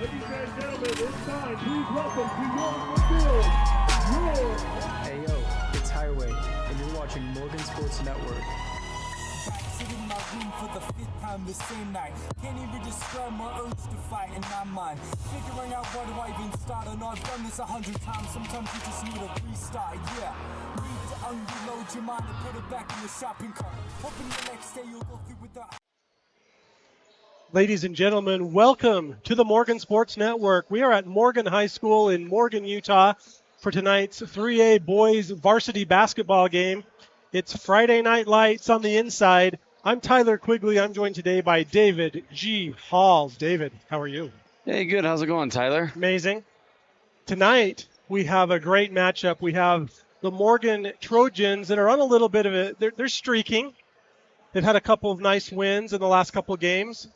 Ladies and gentlemen, it's time. Please welcome to your field, Hey yo, it's Highway, and you're watching Morgan Sports Network. Sitting in my room for the fifth time the same night. Can't even describe my urge to fight in my mind. Figuring out where do I even start. I know I've done this 100 times. Sometimes you just need a restart. Yeah, need to unload your mind and put it back in the shopping cart. Hoping the next day you'll go through with the. Ladies and gentlemen, welcome to the Morgan Sports Network. We are at Morgan High School in Morgan, Utah for tonight's 3A boys varsity basketball game. It's Friday Night Lights on the inside. I'm Tyler Quigley. I'm joined today by David G. Halls. David, how are you? Hey, good. How's it going, Tyler? Amazing. Tonight, we have a great matchup. We have the Morgan Trojans that are on a little bit of a, they're streaking. They've had a couple of nice wins in the last couple of games.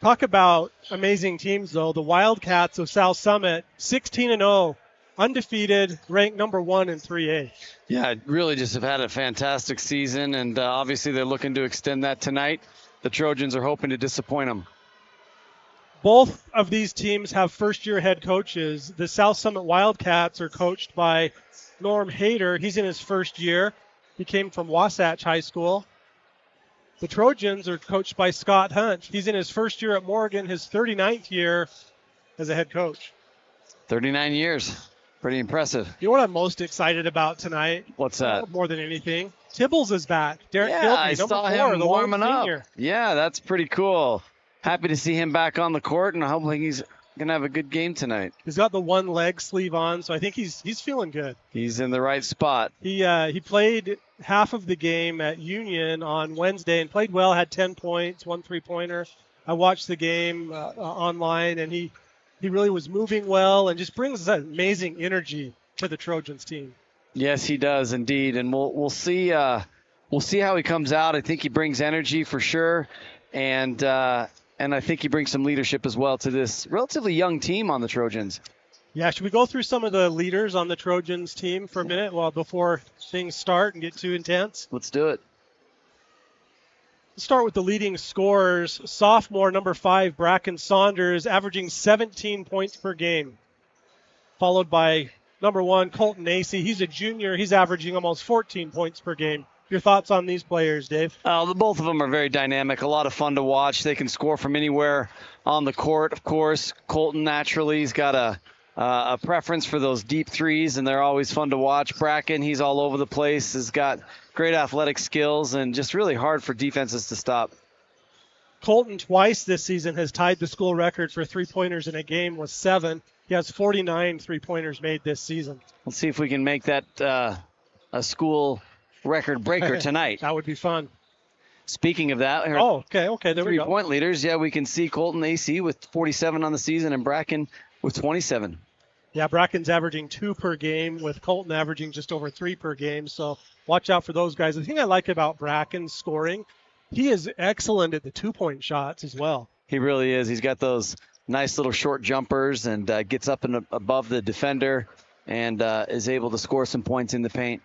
Talk about amazing teams, though. The Wildcats of South Summit, 16-0, undefeated, ranked number 1 in 3A. Yeah, really just have had a fantastic season, and obviously they're looking to extend that tonight. The Trojans are hoping to disappoint them. Both of these teams have first-year head coaches. The South Summit Wildcats are coached by Norm Hayter. He's in his first year. He came from Wasatch High School. The Trojans are coached by Scott Hunt. He's in his first year at Morgan, his 39th year as a head coach. 39 years. Pretty impressive. You know what I'm most excited about tonight? What's that? More than anything? Tibbles is back. Derek Yeah, Gilby, I number saw 4, him the warming lone up. senior. Yeah, that's pretty cool. Happy to see him back on the court, and hopefully he's going to have a good game tonight. He's got the one leg sleeve on, so I think he's feeling good. He's in the right spot. He played half of the game at Union on Wednesday and played well, had 10 points, 1 3-pointer. I watched the game online, and he really was moving well and just brings that amazing energy to the Trojans team. Yes, he does indeed, and we'll see how he comes out. I think he brings energy for sure, and I think he brings some leadership as well to this relatively young team on the Trojans. Yeah, should we go through some of the leaders on the Trojans team for a minute before things start and get too intense? Let's do it. Let's start with the leading scorers. Sophomore, number 5, Bracken Saunders, averaging 17 points per game. Followed by number 1, Colton Acey. He's a junior. He's averaging almost 14 points per game. Your thoughts on these players, Dave? Both of them are very dynamic, a lot of fun to watch. They can score from anywhere on the court, of course. Colton naturally has got a preference for those deep threes, and they're always fun to watch. Bracken, he's all over the place, has got great athletic skills, and just really hard for defenses to stop. Colton twice this season has tied the school record for three-pointers in a game with 7. He has 49 three-pointers made this season. Let's see if we can make that a school record breaker tonight. That would be fun. Speaking of that, okay, there we go. 3-point leaders. Yeah, we can see Colton AC with 47 on the season and Bracken with 27. Yeah, Bracken's averaging 2 per game with Colton averaging just over 3 per game. So watch out for those guys. The thing I like about Bracken's scoring, he is excellent at the 2-point shots as well. He really is. He's got those nice little short jumpers and gets up and above the defender and is able to score some points in the paint.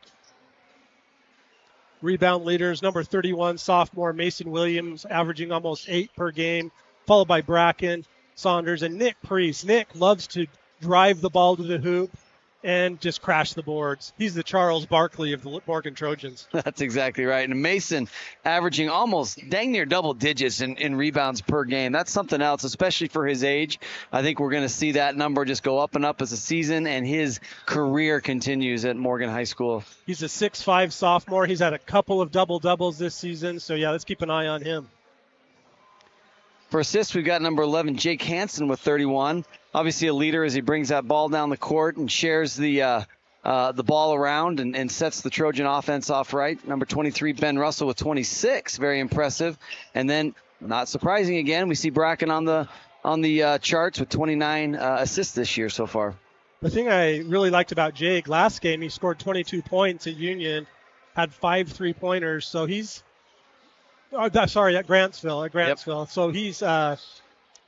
Rebound leaders, number 31, sophomore Mason Williams, averaging almost 8 per game, followed by Bracken, Saunders, and Nick Priest. Nick loves to drive the ball to the hoop and just crash the boards. He's the Charles Barkley of the Morgan Trojans. That's exactly right. And Mason averaging almost dang near double digits in rebounds per game. That's something else, especially for his age. I think we're going to see that number just go up and up as the season and his career continues at Morgan High School. He's a 6'5 sophomore. He's had a couple of double-doubles this season. So, yeah, let's keep an eye on him. For assists, we've got number 11, Jake Hansen with 31. Obviously a leader as he brings that ball down the court and shares the ball around and sets the Trojan offense off right. Number 23, Ben Russell with 26. Very impressive. And then, not surprising again, we see Bracken on the charts with 29 assists this year so far. The thing I really liked about Jake, last game he scored 22 points at Union, had 5 3-pointers. So he's at Grantsville. Yep. So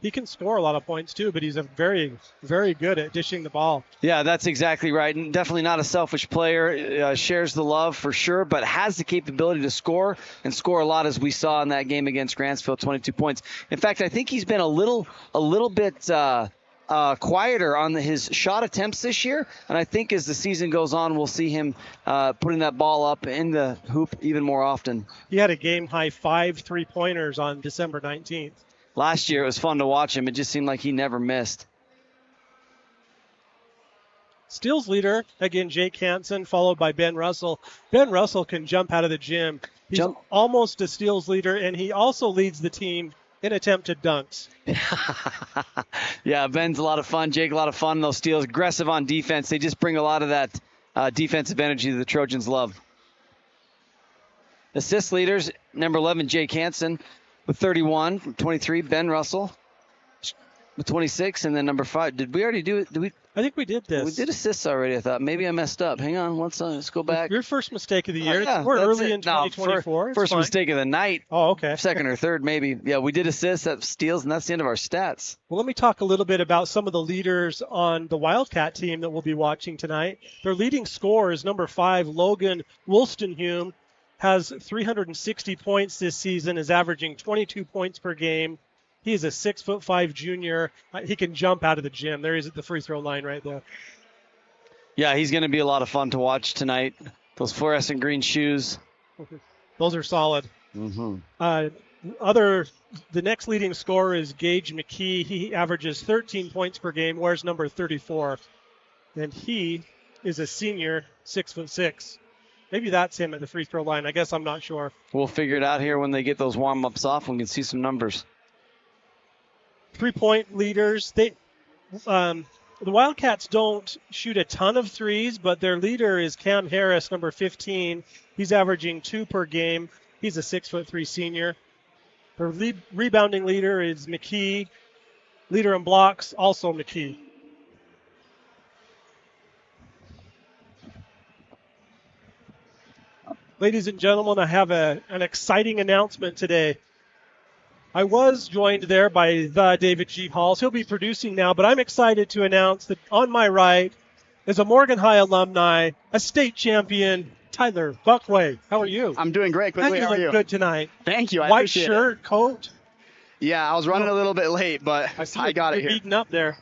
he can score a lot of points too, but he's a very, very good at dishing the ball. Yeah, that's exactly right. And definitely not a selfish player. Shares the love for sure, but has the capability to score and score a lot, as we saw in that game against Grantsville, 22 points. In fact, I think he's been a little bit quieter on his shot attempts this year, and I think as the season goes on, we'll see him putting that ball up in the hoop even more often. He had a game-high 5 3-pointers on December 19th. Last year, it was fun to watch him. It just seemed like he never missed. Steals leader, again, Jake Hansen, followed by Ben Russell. Ben Russell can jump out of the gym. He's almost a steals leader, and he also leads the team in attempted dunks. Yeah, Ben's a lot of fun. Jake, a lot of fun. Those steals, aggressive on defense. They just bring a lot of that defensive energy that the Trojans love. Assist leaders, number 11, Jake Hansen with 31. 23, Ben Russell with 26. And then number 5, did we already do it? I think we did this. We did assists already, I thought. Maybe I messed up. Hang on one second. Let's go back. Your first mistake of the year. Yeah, We're early it. in 2024. No, first mistake of the night. Oh, okay. Second or third, maybe. Yeah, we did assists, that steals, and that's the end of our stats. Well, let me talk a little bit about some of the leaders on the Wildcat team that we'll be watching tonight. Their leading scorer is number 5, Logan Wolstenhume, has 360 points this season, is averaging 22 points per game. He is a 6'5" junior. He can jump out of the gym. There he is at the free throw line right there. Yeah, he's going to be a lot of fun to watch tonight. Those fluorescent green shoes. Those are solid. Mm-hmm. The next leading scorer is Gage McKee. He averages 13 points per game, wears number 34. And he is a senior, 6'6". Maybe that's him at the free throw line. I guess I'm not sure. We'll figure it out here when they get those warm-ups off and we can see some numbers. 3-point leaders. The Wildcats don't shoot a ton of threes, but their leader is Cam Harris, number 15. He's averaging 2 per game. He's a 6'3" senior. Their rebounding leader is McKee. Leader in blocks, also McKee. Ladies and gentlemen, I have an exciting announcement today. I was joined there by the David G. Halls. He'll be producing now, but I'm excited to announce that on my right is a Morgan High alumni, a state champion, Tyler Buckway. How are you? I'm doing great. You How are you? look good tonight. Thank you. I White appreciate shirt, coat. Yeah, I was running a little bit late, but I got it You're here. beaten up there.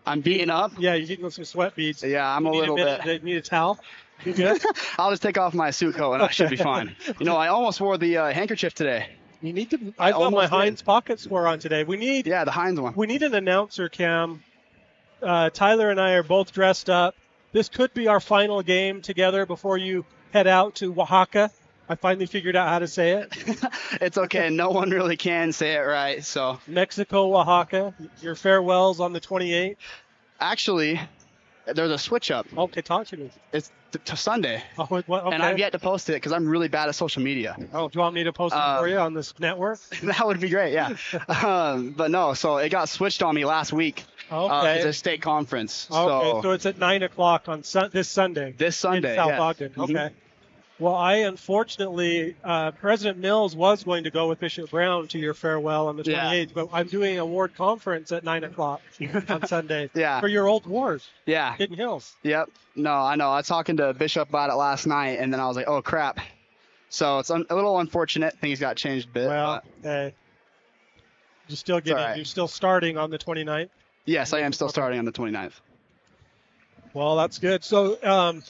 I'm beating up? Yeah, you're getting some sweat beads. Yeah, I'm a little bit. You need a towel? You good? I'll just take off my suit coat and I should be fine. You know, I almost wore the handkerchief today. You need to. I've got my Heinz pocket score on today. Yeah, the Heinz one. We need an announcer, Cam. Tyler and I are both dressed up. This could be our final game together before you head out to Oaxaca. I finally figured out how to say it. It's okay. No one really can say it right. So Mexico, Oaxaca. Your farewells on the 28th. actually, there's a switch up. Okay, talk to me. It's to Sunday. Oh, what, okay. And I've yet to post it because I'm really bad at social media. Oh, do you want me to post it for you on this network? That would be great, yeah. But no, so it got switched on me last week. Okay. It's a state conference. Okay, so it's at 9 o'clock on this Sunday. This Sunday, in South yeah. Ogden. Mhm. Okay. Well, I unfortunately, President Mills was going to go with Bishop Brown to your farewell on the 28th, but I'm doing a ward conference at 9 o'clock on Sunday Yeah. for your old ward, Yeah. Hidden Hills. Yep. No, I know. I was talking to Bishop about it last night, and then I was like, oh, crap. So it's a little unfortunate. Things got changed a bit. Well, but hey, you're still starting on the 29th? yes, I am still starting on the 29th. Well, that's good. So,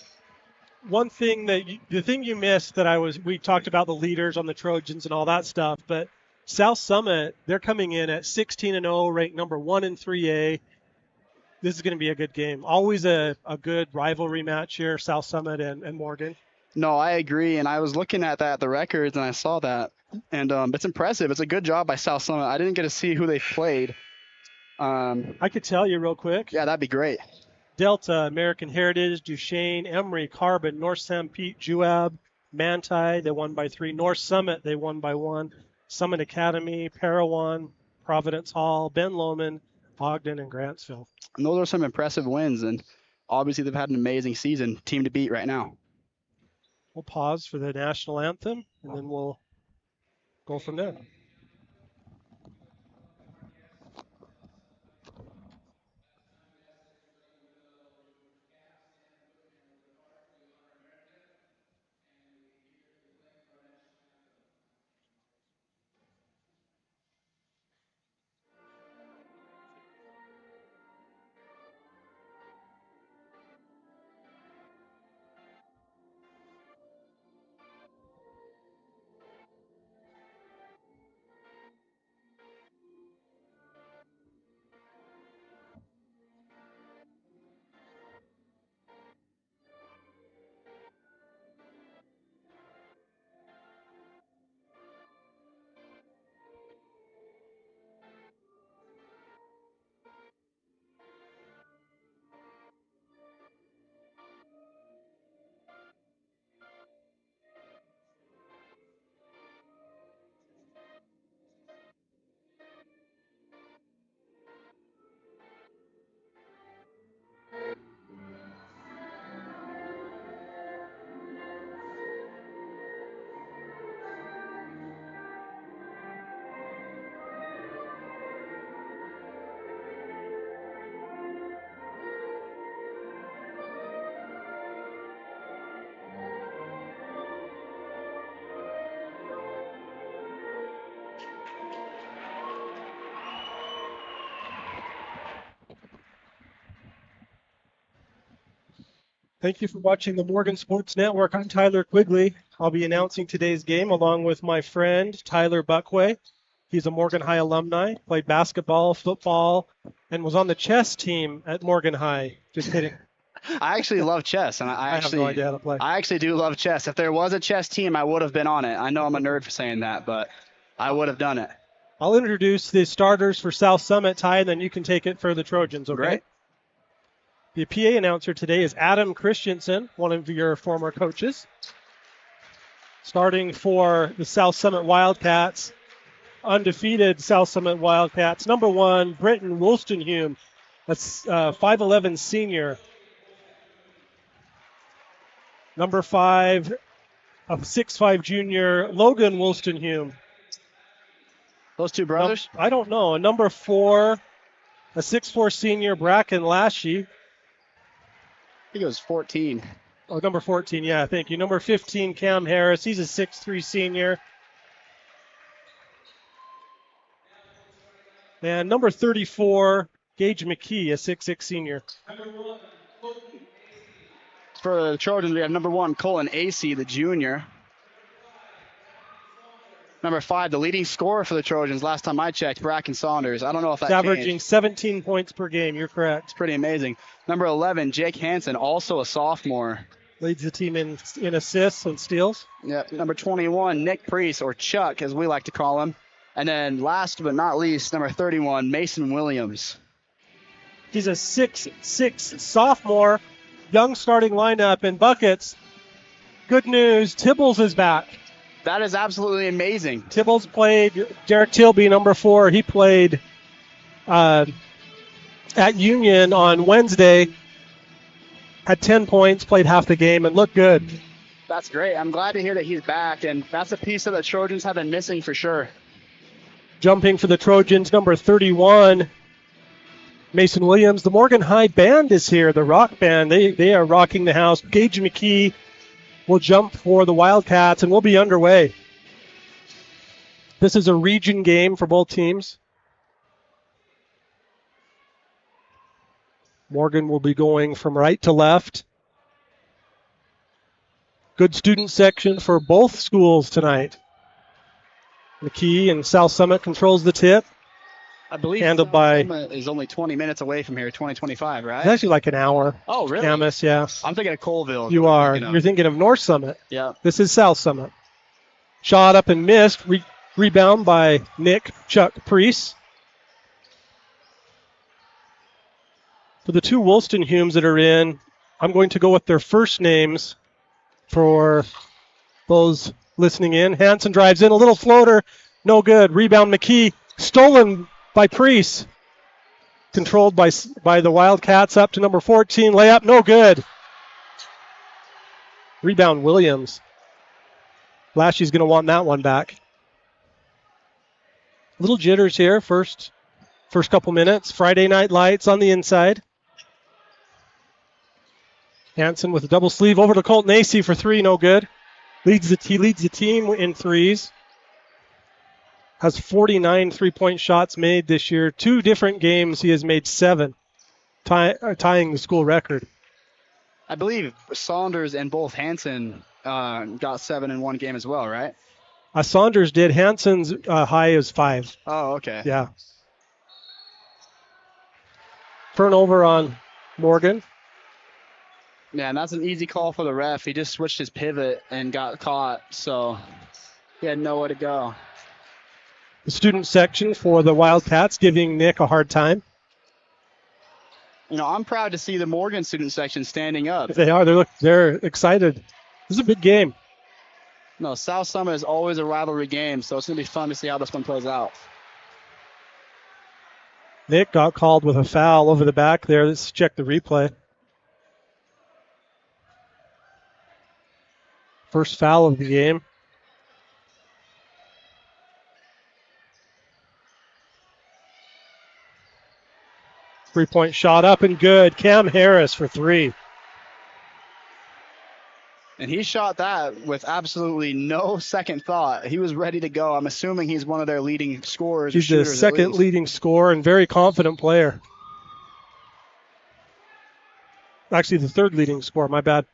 one thing the thing you missed we talked about the leaders on the Trojans and all that stuff, but South Summit, they're coming in at 16-0, ranked number 1 in 3A. This is going to be a good game. Always a good rivalry match here, South Summit and Morgan. No, I agree. And I was looking at the records, and I saw that. And it's impressive. It's a good job by South Summit. I didn't get to see who they played. I could tell you real quick. Yeah, that'd be great. Delta, American Heritage, Duchesne, Emory, Carbon, North San Pete, Juab, Manti, they won by 3. North Summit, they won by 1. Summit Academy, Parowan, Providence Hall, Ben Lomond, Ogden, and Grantsville. And those are some impressive wins. And obviously they've had an amazing season. Team to beat right now. We'll pause for the national anthem, and then we'll go from there. Thank you for watching the Morgan Sports Network. I'm Tyler Quigley. I'll be announcing today's game along with my friend Tyler Buckway. He's a Morgan High alumni, played basketball, football, and was on the chess team at Morgan High. Just kidding. I actually love chess, and I have no idea how to play. I actually do love chess. If there was a chess team, I would have been on it. I know I'm a nerd for saying that, but I would have done it. I'll introduce the starters for South Summit, Ty, and then you can take it for the Trojans, okay? Great. The PA announcer today is Adam Christensen, one of your former coaches. Starting for the South Summit Wildcats, undefeated South Summit Wildcats. Number 1, Britton Woolstenhume, a 5'11 senior. Number 5, a 6'5 junior, Logan Woolstenhume. Those two brothers? I don't know. Number 4, a 6'4 senior, Bracken Lashy. He goes 14. Oh, number 14, yeah, thank you. Number 15, Cam Harris. He's a 6'3 senior. And number 34, Gage McKee, a 6'6 senior. For the Trojans, we have number 1, Colin Acey, the junior. Number 5, the leading scorer for the Trojans, last time I checked, Bracken Saunders. I don't know if that's averaging 17 points per game. You're correct. It's pretty amazing. Number 11, Jake Hansen, also a sophomore. Leads the team in assists and steals. Yep. Number 21, Nick Priest, or Chuck, as we like to call him. And then last but not least, number 31, Mason Williams. He's a 6'6 sophomore, young starting lineup in buckets. Good news, Tibbles is back. That is absolutely amazing. Tibbles played, Derek Tilby, number 4, he played at Union on Wednesday, had 10 points, played half the game, and looked good. That's great. I'm glad to hear that he's back, and that's a piece that the Trojans have been missing for sure. Jumping for the Trojans, number 31, Mason Williams. The Morgan High Band is here, the rock band. They are rocking the house. Gage McKee will jump for the Wildcats, and we'll be underway. This is a region game for both teams. Morgan will be going from right to left. Good student section for both schools tonight. McKee and South Summit controls the tip. I believe handled by is only 20 minutes away from here, 20-25, right? It's actually like an hour. Oh, really? Camas, yeah. I'm thinking of Colville. You are. You're thinking of North Summit. Yeah. This is South Summit. Shot up and missed. Rebound by Nick Chuck Priest. For the two Woolstenhumes that are in, I'm going to go with their first names for those listening in. Hansen drives in, a little floater, no good. Rebound McKee, stolen by Priest. Controlled by the Wildcats up to number 14. Layup, no good. Rebound Williams. Lashy's going to want that one back. Little jitters here, first couple minutes. Friday Night Lights on the inside. Hansen with a double sleeve over to Colton Acey for 3, no good. He leads the team in threes. Has 49 three-point shots made this year. 2 different games he has made 7, tying the school record. I believe Saunders and both Hansen got 7 in one game as well, right? Saunders did. Hansen's high is 5. Oh, okay. Yeah. Turnover on Morgan. Yeah, and that's an easy call for the ref. He just switched his pivot and got caught, so he had nowhere to go. The student section for the Wildcats giving Nick a hard time. You know, I'm proud to see the Morgan student section standing up. They are. They're excited. This is a big game. No, South Summit is always a rivalry game, so it's going to be fun to see how this one plays out. Nick got called with a foul over the back there. Let's check the replay. First foul of the game. Three-point shot up and good. Cam Harris for 3. And he shot that with absolutely no second thought. He was ready to go. I'm assuming he's one of their leading scorers. He's the second leading scorer and very confident player. Actually, the third leading scorer, my bad.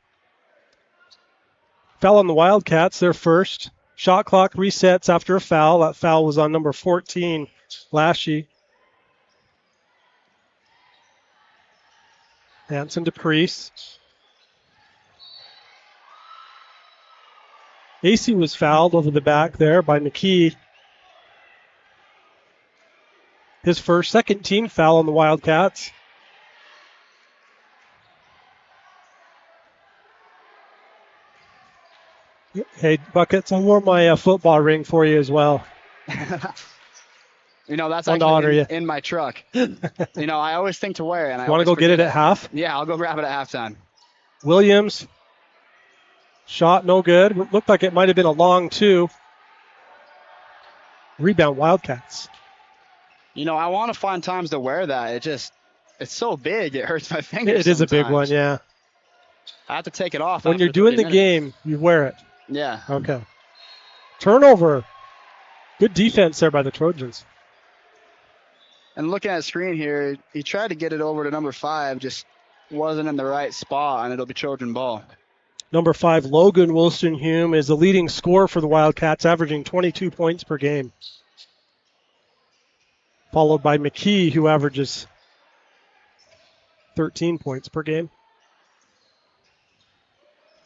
Foul on the Wildcats, their first. Shot clock resets after a foul. That foul was on number 14, Lashy. Hanson to Priest. AC was fouled over the back there by McKee. His second team foul on the Wildcats. Hey, Buckets, I wore my football ring for you as well. You know, that's Want to honor actually you. in my truck. You know, I always think to wear it. And I Want to always go get it forget at half? Yeah, I'll go grab it at halftime. Williams. Shot no good. Looked like it might have been a long two. Rebound Wildcats. You know, I want to find times to wear that. It's so big, it hurts my fingers. It is a big sometimes. one, yeah. I have to take it off. When after you're doing 30 the minutes. game, you wear it. Yeah. Okay. Turnover. Good defense there by the Trojans. And looking at the screen here, he tried to get it over to number 5, just wasn't in the right spot, and it'll be Trojan ball. Number 5, Logan Wilson-Hume, is the leading scorer for the Wildcats, averaging 22 points per game. Followed by McKee, who averages 13 points per game.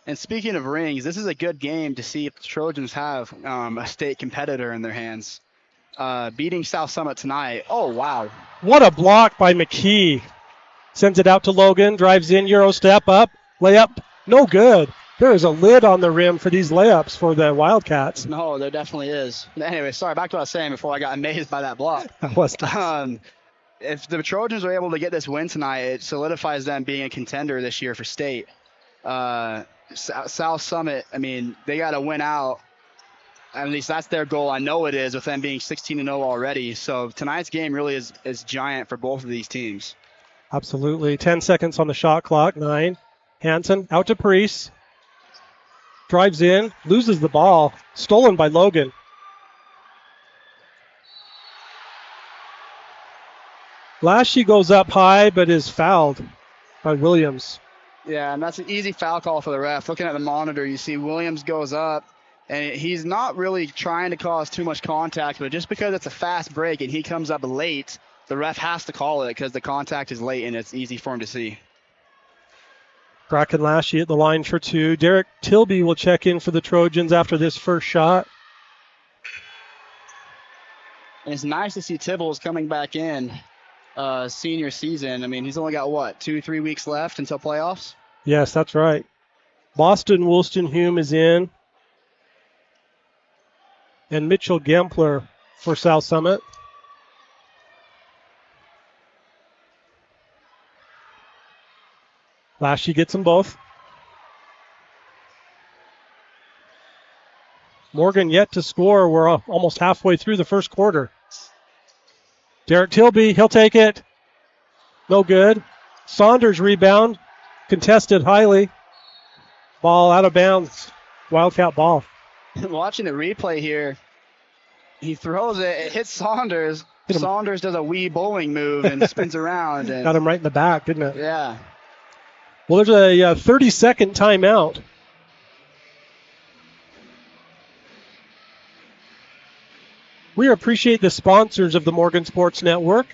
And speaking of rings, this is a good game to see if the Trojans have a state competitor in their hands. Beating South Summit tonight. Oh, wow. What a block by McKee. Sends it out to Logan, drives in, Euro step up, layup, no good. There is a lid on the rim for these layups for the Wildcats. No, there definitely is. Anyway, sorry, back to what I was saying before I got amazed by that block. That was nice. If the Trojans are able to get this win tonight, it solidifies them being a contender this year for state. South Summit, I mean, they got to win out. At least that's their goal. I know it is, with them being 16-0 already. So tonight's game really is giant for both of these teams. Absolutely. 10 seconds on the shot clock. 9. Hanson out to Priest. Drives in, loses the ball. Stolen by Logan. Lashy goes up high, but is fouled by Williams. Yeah, and that's an easy foul call for the ref. Looking at the monitor, you see Williams goes up, and he's not really trying to cause too much contact, but just because it's a fast break and he comes up late, the ref has to call it because the contact is late and it's easy for him to see. Bracken Lashy at the line for 2. Derek Tilby will check in for the Trojans after this first shot. And it's nice to see Tibbles coming back in senior season. I mean, he's only got, 2-3 weeks left until playoffs? Yes, that's right. Boston Woolston-Hume is in. And Mitchell Gempler for South Summit. Lashy gets them both. Morgan yet to score. We're almost halfway through the first quarter. Derek Tilby, he'll take it. No good. Saunders rebound. Contested highly. Ball out of bounds. Wildcat ball. Watching the replay here, he throws it, it hits Saunders. Saunders does a wee bowling move and spins around. And got him right in the back, didn't it? Yeah. Well, there's a 30-second timeout. We appreciate the sponsors of the Morgan Sports Network.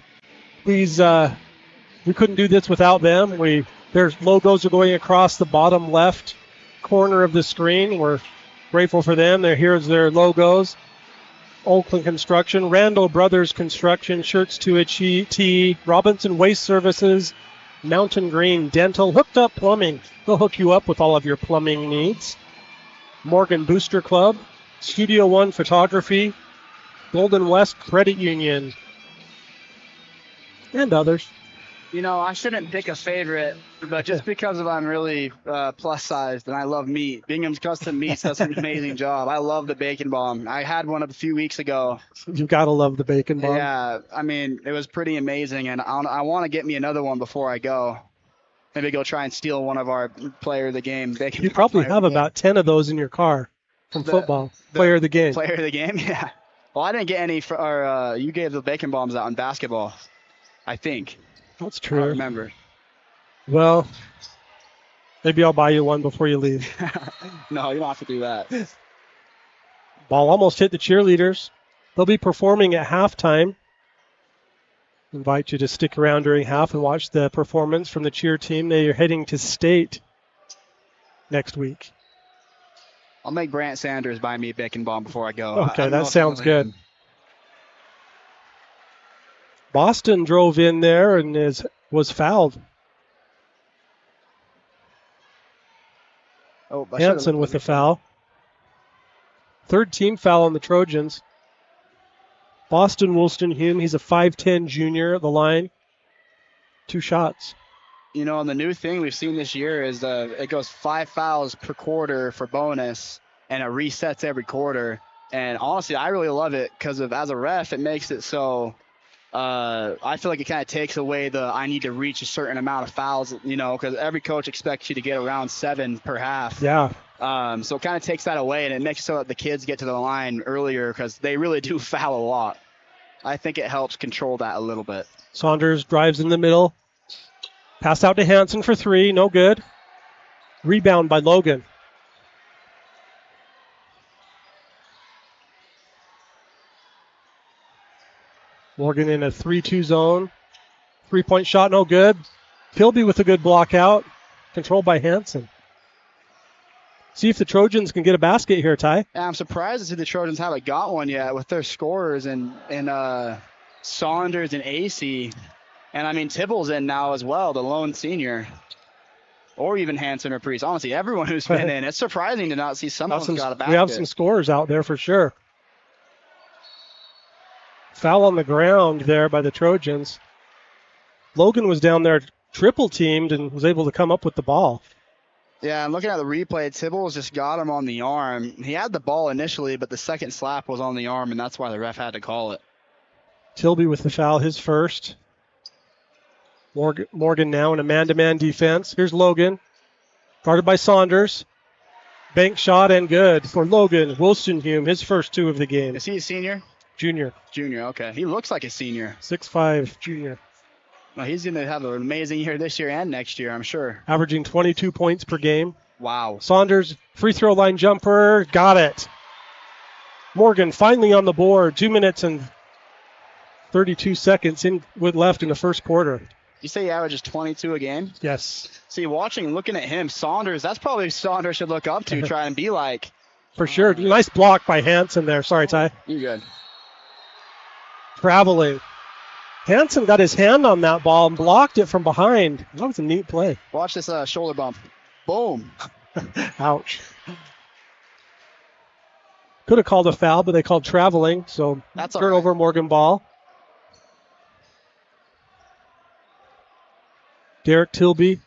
Please, we couldn't do this without them. Their logos are going across the bottom left corner of the screen. We're grateful for them. Here's their logos. Oakland Construction, Randall Brothers Construction, Shirts to a T, Robinson Waste Services, Mountain Green Dental, Hooked Up Plumbing. They'll hook you up with all of your plumbing needs. Morgan Booster Club, Studio One Photography, Golden West Credit Union, and others. You know, I shouldn't pick a favorite, but just because I'm really plus-sized and I love meat, Bingham's Custom Meats does an amazing job. I love the Bacon Bomb. I had one a few weeks ago. You've got to love the Bacon Bomb. Yeah, I mean, it was pretty amazing, and I want to get me another one before I go. Maybe go try and steal one of our player of the game. Bacon You Bomb probably player have of the about 10 of those in your car from football. Player of the game. Player of the game, yeah. Well, I didn't get any, you gave the Bacon Bombs out in basketball, I think. That's I true. remember. Well, Maybe I'll buy you one before you leave. No, you don't have to do that. Ball almost hit the cheerleaders. They'll be performing at halftime. Invite you to stick around during half and watch the performance from the cheer team. They are heading to state next week. I'll make Brant Sanders buy me a bacon bomb before I go. Okay, that sounds good. Boston drove in there and was fouled. Oh, Hansen with the foul. Third team foul on the Trojans. Boston Woolston-Hume, he's a 5'10 junior at the line. 2 shots. You know, and the new thing we've seen this year is it goes 5 fouls per quarter for bonus, and it resets every quarter. And honestly, I really love it because as a ref, it makes it so I feel like it kind of takes away I need to reach a certain amount of fouls, you know, because every coach expects you to get around 7 per half. Yeah. So it kind of takes that away, and it makes it so that the kids get to the line earlier because they really do foul a lot. I think it helps control that a little bit. Saunders drives in the middle. Pass out to Hansen for 3. No good. Rebound by Logan. Morgan in a 3-2 zone. 3-point shot, no good. Kilby with a good block out. Controlled by Hansen. See if the Trojans can get a basket here, Ty. Yeah, I'm surprised to see the Trojans haven't got one yet with their scorers and Saunders and AC. And, I mean, Tibbles in now as well, the lone senior. Or even Hansen or Priest. Honestly, everyone who's been in. It's surprising to not see someone who's got a basket. We have some scorers out there for sure. Foul on the ground there by the Trojans. Logan was down there triple teamed and was able to come up with the ball. Yeah, I'm looking at the replay. Tibbles just got him on the arm. He had the ball initially, but the second slap was on the arm, and that's why the ref had to call it. Tilby with the foul, his first. Morgan now in a man-to-man defense. Here's Logan, guarded by Saunders. Bank shot and good for Logan Woolston-Hume, his first 2 of the game. Is he a senior? Junior. Junior, okay. He looks like a senior. 6'5", junior. Well, he's going to have an amazing year this year and next year, I'm sure. Averaging 22 points per game. Wow. Saunders, free throw line jumper, got it. Morgan finally on the board, 2 minutes and 32 seconds left in the first quarter. You say he averages 22 a game? Yes. See, looking at him, Saunders, that's probably Saunders should look up to, try and be like. For sure. Nice block by Hansen there. Sorry, Ty. You're good. Traveling. Hansen got his hand on that ball and blocked it from behind. That was a neat play. Watch this shoulder bump. Boom. Ouch. Could have called a foul, but they called traveling. So that's turnover, right. Morgan ball. Derek Tilby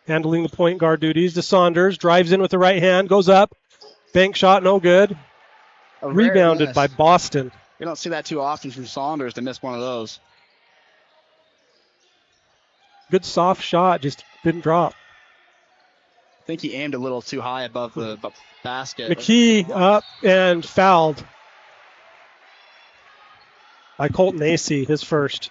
handling the point guard duties to Saunders. Drives in with the right hand. Goes up. Bank shot, no good. Rebounded by Boston. You don't see that too often from Saunders to miss one of those. Good soft shot, just didn't drop. I think he aimed a little too high above the basket. McKee up and fouled by Colton AC, his first.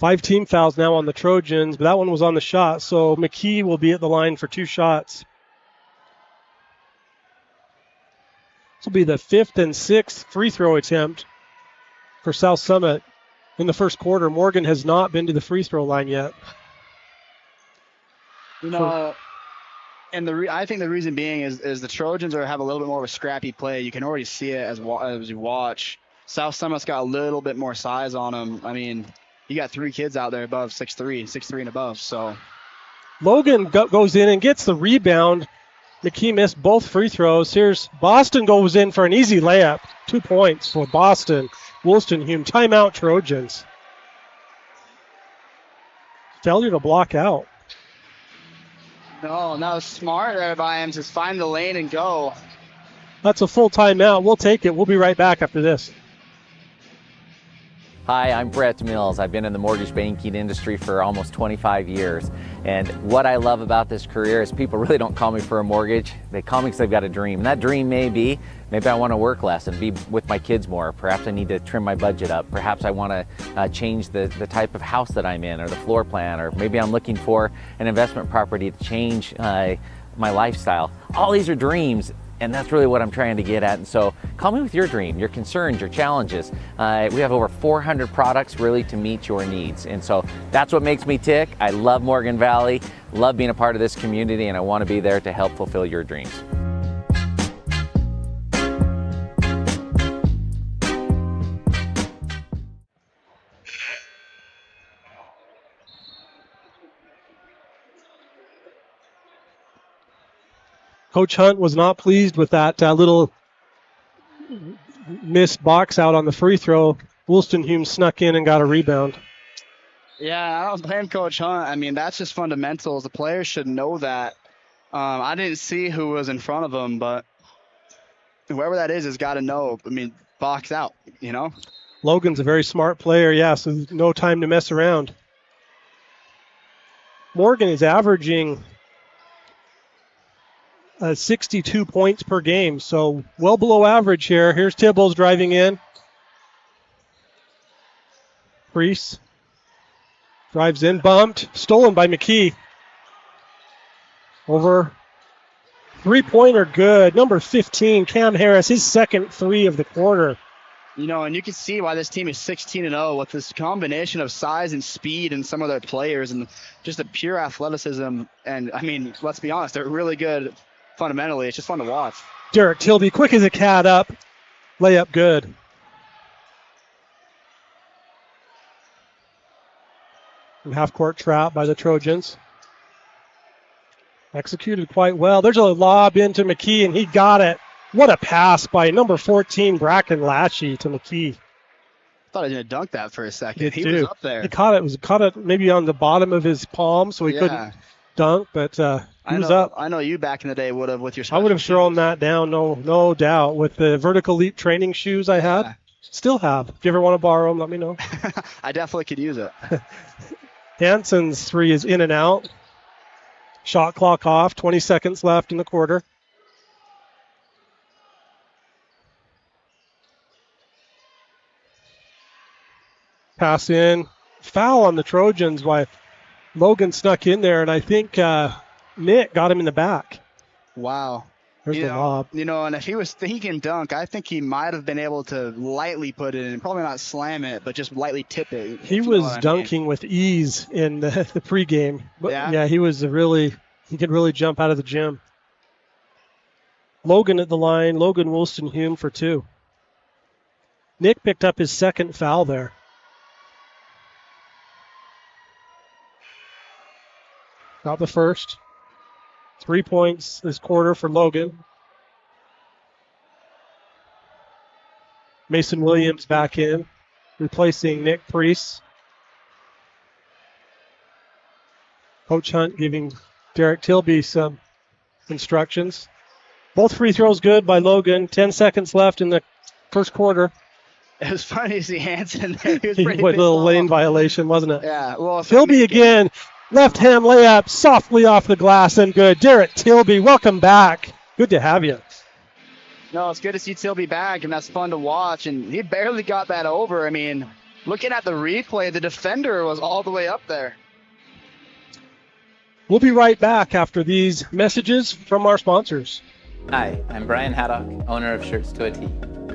Five team fouls now on the Trojans, but that one was on the shot, so McKee will be at the line for 2 shots. This will be the 5th and 6th free throw attempt for South Summit in the first quarter. Morgan has not been to the free throw line yet. You know, and I think the reason being is the Trojans have a little bit more of a scrappy play. You can already see it as you watch. South Summit's got a little bit more size on them. I mean, you got 3 kids out there above 6'3" and above. So Logan goes in and gets the rebound. McKee missed both free throws. Here's Boston goes in for an easy layup. 2 points for Boston. Woolston-Hume, timeout Trojans. Failure to block out. No, that was smart there by him. Just find the lane and go. That's a full timeout. We'll take it. We'll be right back after this. Hi, I'm Brett Mills. I've been in the mortgage banking industry for almost 25 years. And what I love about this career is people really don't call me for a mortgage. They call me because they've got a dream. And that dream maybe I want to work less and be with my kids more. Perhaps I need to trim my budget up. Perhaps I want to change the type of house that I'm in or the floor plan, or maybe I'm looking for an investment property to change my lifestyle. All these are dreams. And that's really what I'm trying to get at. And so call me with your dream, your concerns, your challenges. We have over 400 products really to meet your needs. And so that's what makes me tick. I love Morgan Valley, love being a part of this community, and I want to be there to help fulfill your dreams. Coach Hunt was not pleased with that little missed box out on the free throw. Woolstenhume snuck in and got a rebound. Yeah, I don't blame Coach Hunt. I mean, that's just fundamentals. The players should know that. I didn't see who was in front of him, but whoever that is has got to know. I mean, box out, you know? Logan's a very smart player, yeah, so no time to mess around. Morgan is averaging 62 points per game, so well below average here. Here's Tibbles driving in. Priest drives in, bumped, stolen by McKee. Over. Three-pointer good. Number 15, Cam Harris, his second three of the quarter. You know, and you can see why this team is 16-0 with this combination of size and speed in some of their players and just the pure athleticism. And, I mean, let's be honest, they're really good fundamentally. It's just fun to watch. Derek Tilby, quick as a cat up. Layup good. And half-court trap by the Trojans. Executed quite well. There's a lob into McKee, and he got it. What a pass by number 14, Bracken Latchy, to McKee. I thought I was going to dunk that for a second. He was up there. He caught it maybe on the bottom of his palm, so he couldn't dunk, but he was up. I know you back in the day would have with your I would have thrown that down, no doubt, with the vertical leap training shoes I had. Yeah. Still have. If you ever want to borrow them, let me know. I definitely could use it. Hansen's three is in and out. Shot clock off, 20 seconds left in the quarter. Pass in. Foul on the Trojans by Logan snuck in there, and I think Nick got him in the back. Wow. There's the lob. You know, and if he can dunk, I think he might have been able to lightly put it in, probably not slam it, but just lightly tip it. He was dunking with ease in the pregame. But yeah, he could really jump out of the gym. Logan at the line, Logan Woolstenhume for two. Nick picked up his second foul there. Got the first. 3 points this quarter for Logan. Mason Williams back in, replacing Nick Priest. Coach Hunt giving Derek Tilby some instructions. Both free throws good by Logan. 10 seconds left in the first quarter. It was funny to see Hansen there. He was pretty What little pissed lane off. violation, wasn't it? Yeah. Well, Tilby again. Left hand layup, softly off the glass and good. Derek Tilby, welcome back. Good to have you. No, it's good to see Tilby back, and that's fun to watch. And he barely got that over. I mean, looking at the replay, the defender was all the way up there. We'll be right back after these messages from our sponsors. Hi, I'm Brian Haddock, owner of Shirts to a T.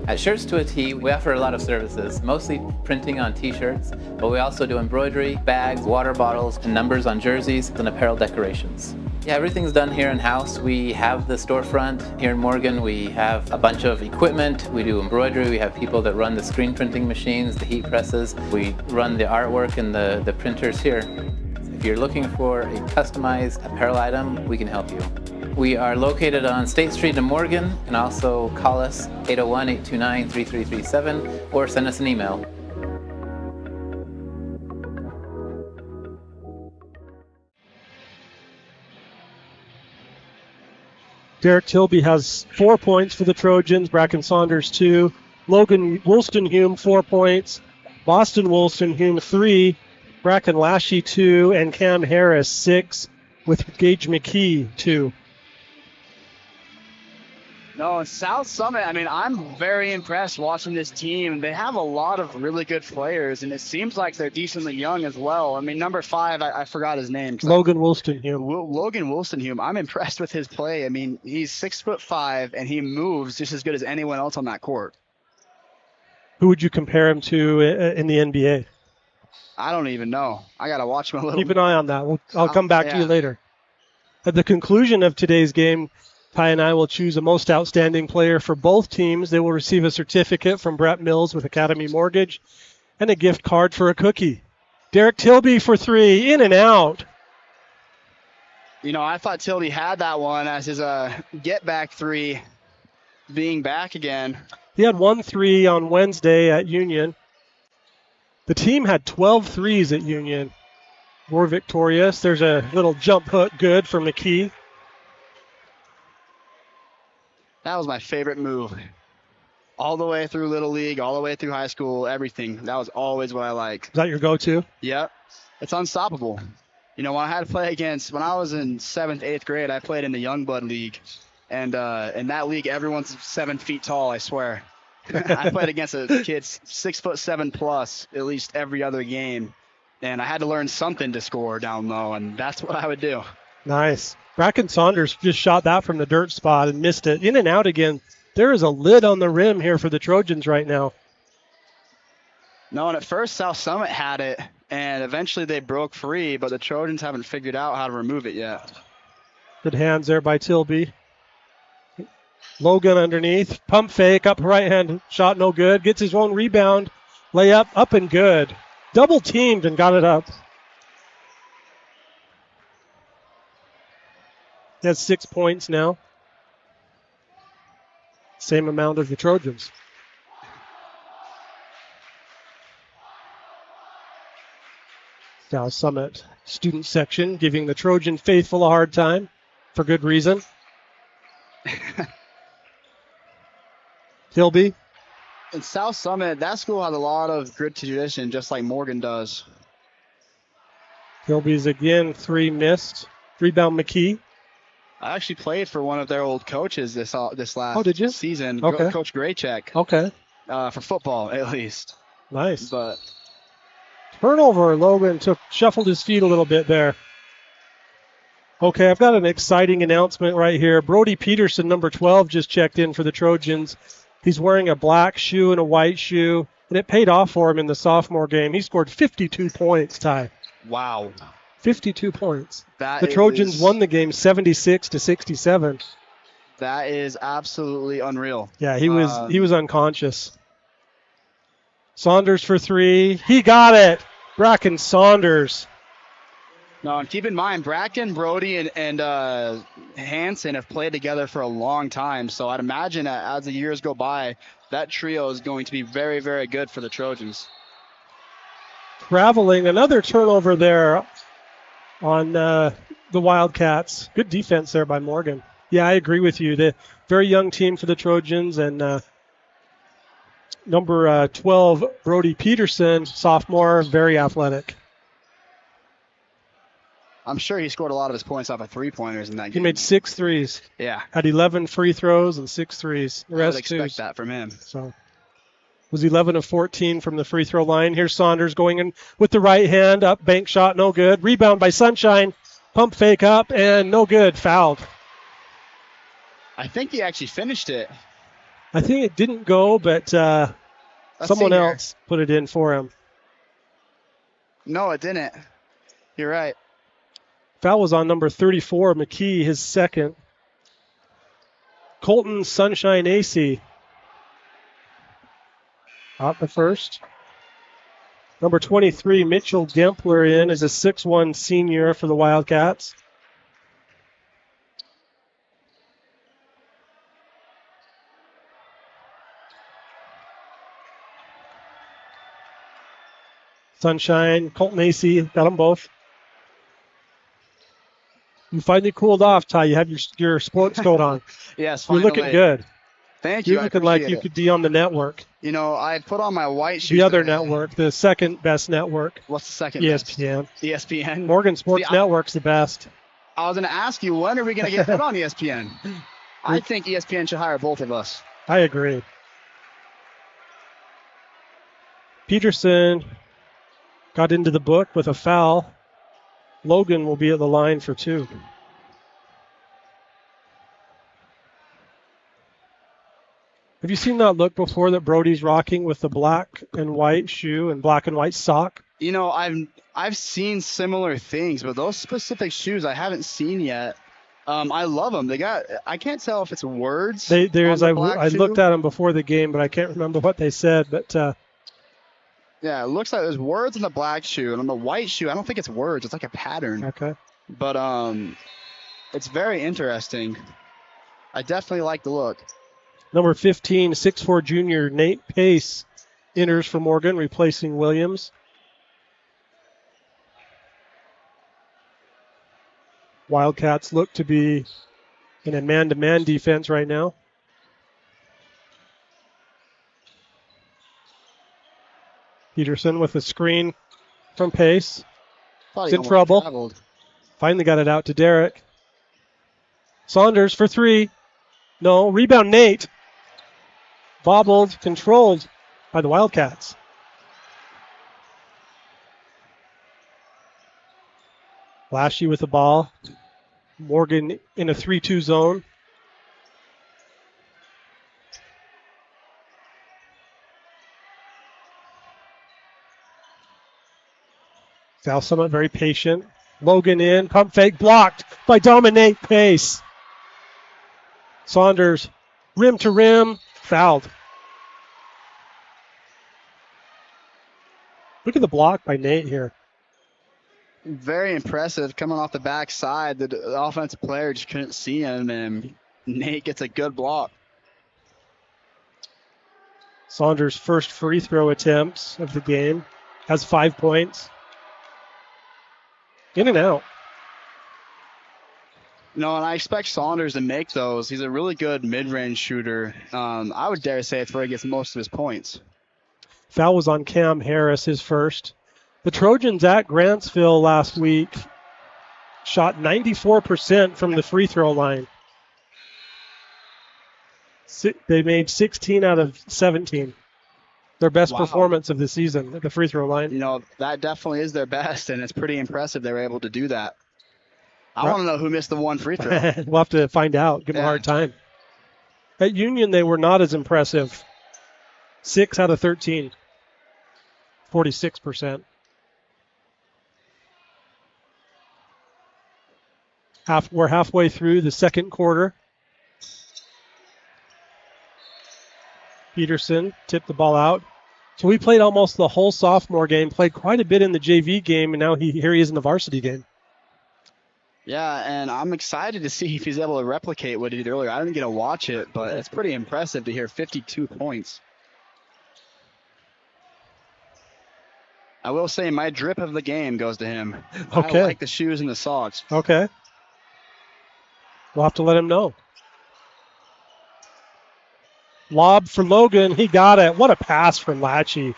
At Shirts to a T, we offer a lot of services, mostly printing on t-shirts, but we also do embroidery, bags, water bottles, and numbers on jerseys and apparel decorations. Yeah, everything's done here in-house. We have the storefront here in Morgan. We have a bunch of equipment. We do embroidery. We have people that run the screen printing machines, the heat presses. We run the artwork and the printers here. If you're looking for a customized apparel item, we can help you. We are located on State Street in Morgan, and also call us 801-829-3337 or send us an email. Derek Tilby has 4 points for the Trojans. Bracken Saunders 2. Logan Woolstenhume 4 points. Boston Wolstenhume 3, Bracken Lashy 2, and Cam Harris 6, with Gage McKee 2. No, South Summit, I mean, I'm very impressed watching this team. They have a lot of really good players, and it seems like they're decently young as well. I mean, number 5, I forgot his name. Logan Wolstenhume. Logan Wolstenhume, I'm impressed with his play. I mean, he's 6'5", and he moves just as good as anyone else on that court. Who would you compare him to in the NBA? I don't even know. I got to watch him a little. Keep an eye on that. I'll come back to you later. At the conclusion of today's game, Ty and I will choose a most outstanding player for both teams. They will receive a certificate from Brett Mills with Academy Mortgage and a gift card for a cookie. Derek Tilby for 3, in and out. You know, I thought Tilby had that one as his get-back 3, being back again. He had 1 3 on Wednesday at Union. The team had 12 threes at Union. We're victorious. There's a little jump hook good for McKee. That was my favorite move. All the way through Little League, all the way through high school, everything. That was always what I liked. Is that your go-to? Yep. It's unstoppable. You know, when I had to play when I was in 7th, 8th grade, I played in the Youngblood League. And in that league, everyone's 7 feet tall, I swear. I played against a kid 6'7" plus at least every other game. And I had to learn something to score down low, and that's what I would do. Nice. Bracken Saunders just shot that from the dirt spot and missed it. In and out again. There is a lid on the rim here for the Trojans right now. No, and at first South Summit had it, and eventually they broke free, but the Trojans haven't figured out how to remove it yet. Good hands there by Tilby. Logan underneath. Pump fake, up right hand shot, no good. Gets his own rebound. Layup, up and good. Double teamed and got it up. He has 6 points now. Same amount as the Trojans. South Summit student section giving the Trojan faithful a hard time for good reason. Tilby. In South Summit, that school has a lot of grit to tradition, just like Morgan does. Tilby's again 3 missed. Rebound McKee. I actually played for one of their old coaches this last did you? season. Okay. Coach Graycheck. Okay. For football, at least. Nice. But turnover. Logan shuffled his feet a little bit there. Okay, I've got an exciting announcement right here. Brody Peterson, number 12, just checked in for the Trojans. He's wearing a black shoe and a white shoe, and it paid off for him in the sophomore game. He scored 52 points, Ty. wow. 52 points. The Trojans won the game 76-67. That is absolutely unreal. Yeah, he was unconscious. Saunders for 3. He got it. Bracken Saunders. No, and keep in mind, Bracken, Brody, and Hansen have played together for a long time. So I'd imagine that as the years go by, that trio is going to be very, very good for the Trojans. Traveling, another turnover there on the Wildcats. Good defense there by Morgan. Yeah, I agree with you. The very young team for the Trojans, and number 12, Brody Peterson, sophomore, very athletic. I'm sure he scored a lot of his points off of three-pointers in that game. He made 6 threes. Yeah. Had 11 free throws and 6 threes. The rest I would expect that from him. So was 11 of 14 from the free throw line. Here's Saunders going in with the right hand, up, bank shot, no good. Rebound by Sunshine, pump fake up, and no good, fouled. I think he actually finished it. I think it didn't go, but someone else put it in for him. No, it didn't. You're right. Foul was on number 34, McKee, his second. Colton Sunshine AC. Out the first. Number 23, Mitchell Gempler in as a 6'1 senior for the Wildcats. Sunshine, Colton AC, got them both. You finally cooled off, Ty. You have your sports coat on. Yes, You're finally. looking good. Thank you. You're looking like you could be on the network. You know, I put on my white shoes. The other network, the second best network. What's the second ESPN. best? ESPN. Morgan Sports Network's the best. I was going to ask you, when are we going to get put on ESPN? I think ESPN should hire both of us. I agree. Peterson got into the book with a foul. Logan will be at the line for 2. Have you seen that look before that Brody's rocking with the black and white shoe and black and white sock? You know, I've seen similar things, but those specific shoes I haven't seen yet. I love them. I can't tell if it's words. I looked at them before the game, but I can't remember what they said. But yeah, it looks like there's words on the black shoe, and on the white shoe, I don't think it's words. It's like a pattern. Okay. But it's very interesting. I definitely like the look. Number 15, 6'4" junior Nate Pace enters for Morgan, replacing Williams. Wildcats look to be in a man-to-man defense right now. Peterson with a screen from Pace. He's in trouble. Traveled. Finally got it out to Derek. Saunders for 3. No, rebound Nate. Bobbled, controlled by the Wildcats. Lashy with the ball. Morgan in a 3-2 zone. South Summit very patient. Logan in, pump fake blocked by Dominic Pace. Saunders, rim to rim, fouled. Look at the block by Nate here. Very impressive. Coming off the backside, the offensive player just couldn't see him, and Nate gets a good block. Saunders' first free throw attempts of the game. Has 5 points. In and out. No, and I expect Saunders to make those. He's a really good mid-range shooter. I would dare say it's where he gets most of his points. Foul was on Cam Harris, his first. The Trojans at Grantsville last week shot 94% from the free throw line. They made 16 out of 17. Their best performance of the season at the free throw line. You know, that definitely is their best, and it's pretty impressive they were able to do that. I want to know who missed the one free throw. We'll have to find out. Give them a hard time. At Union, they were not as impressive. 6 out of 13. 46%. We're halfway through the second quarter. Peterson tipped the ball out. So we played almost the whole sophomore game, played quite a bit in the JV game, and now here he is in the varsity game. Yeah, and I'm excited to see if he's able to replicate what he did earlier. I didn't get to watch it, but it's pretty impressive to hear 52 points. I will say my drip of the game goes to him. Okay. I like the shoes and the socks. Okay. We'll have to let him know. Lob for Logan. He got it. What a pass from Latchy.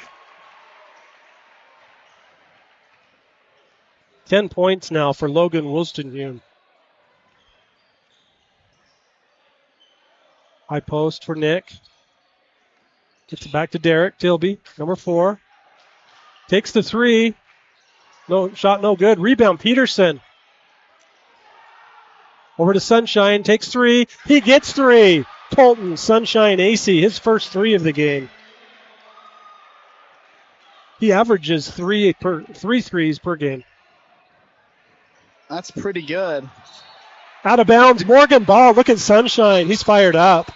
10 points now for Logan Wolstenhume. High post for Nick. Gets it back to Derek Tilby, number 4. Takes the 3. No shot, no good. Rebound, Peterson. Over to Sunshine, takes 3. He gets 3. Colton Sunshine AC, his first 3 of the game. He averages 3 threes per game. That's pretty good. Out of bounds, Morgan ball. Look at Sunshine. He's fired up.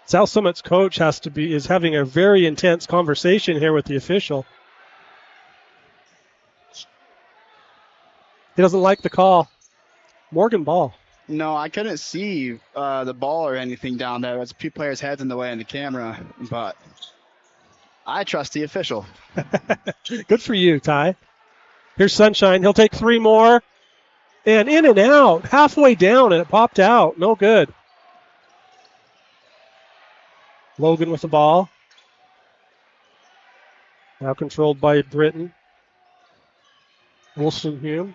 South Summit's coach is having a very intense conversation here with the official. He doesn't like the call. Morgan ball. No, I couldn't see the ball or anything down there. There's a few players' heads in the way in the camera, but I trust the official. Good for you, Ty. Here's Sunshine. He'll take 3 more. And in and out, halfway down, and it popped out. No good. Logan with the ball. Now controlled by Britton. Wilson Hume.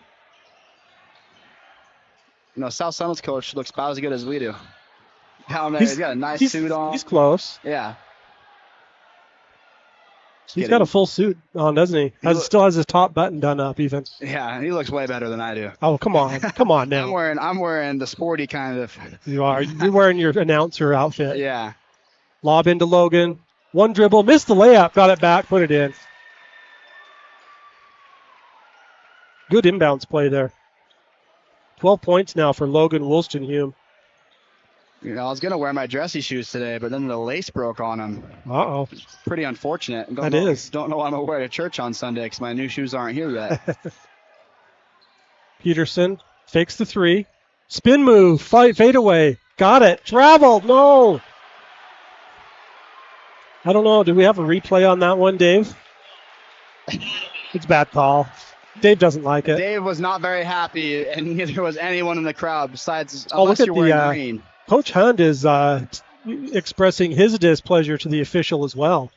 South Summit's coach looks about as good as we do. Down there, he's got a nice suit on. He's close. Yeah. He's got a full suit on, doesn't he? Still has his top button done up even. Yeah, he looks way better than I do. Oh, come on. Come on now. I'm wearing the sporty kind of. You are. You're wearing your announcer outfit. Yeah. Lob into Logan. One dribble. Missed the layup. Got it back. Put it in. Good inbounds play there. 12 points now for Logan Woolstenhume. I was going to wear my dressy shoes today, but then the lace broke on them. Uh-oh. It's pretty unfortunate. Don't know what I'm going to wear to church on Sunday because my new shoes aren't here yet. Peterson fakes the three. Spin move. Fade away. Got it. Traveled. No. I don't know. Do we have a replay on that one, Dave? It's a bad call. Dave doesn't like it. Dave was not very happy, and neither was anyone in the crowd besides unless you're wearing green. Coach Hunt is expressing his displeasure to the official as well.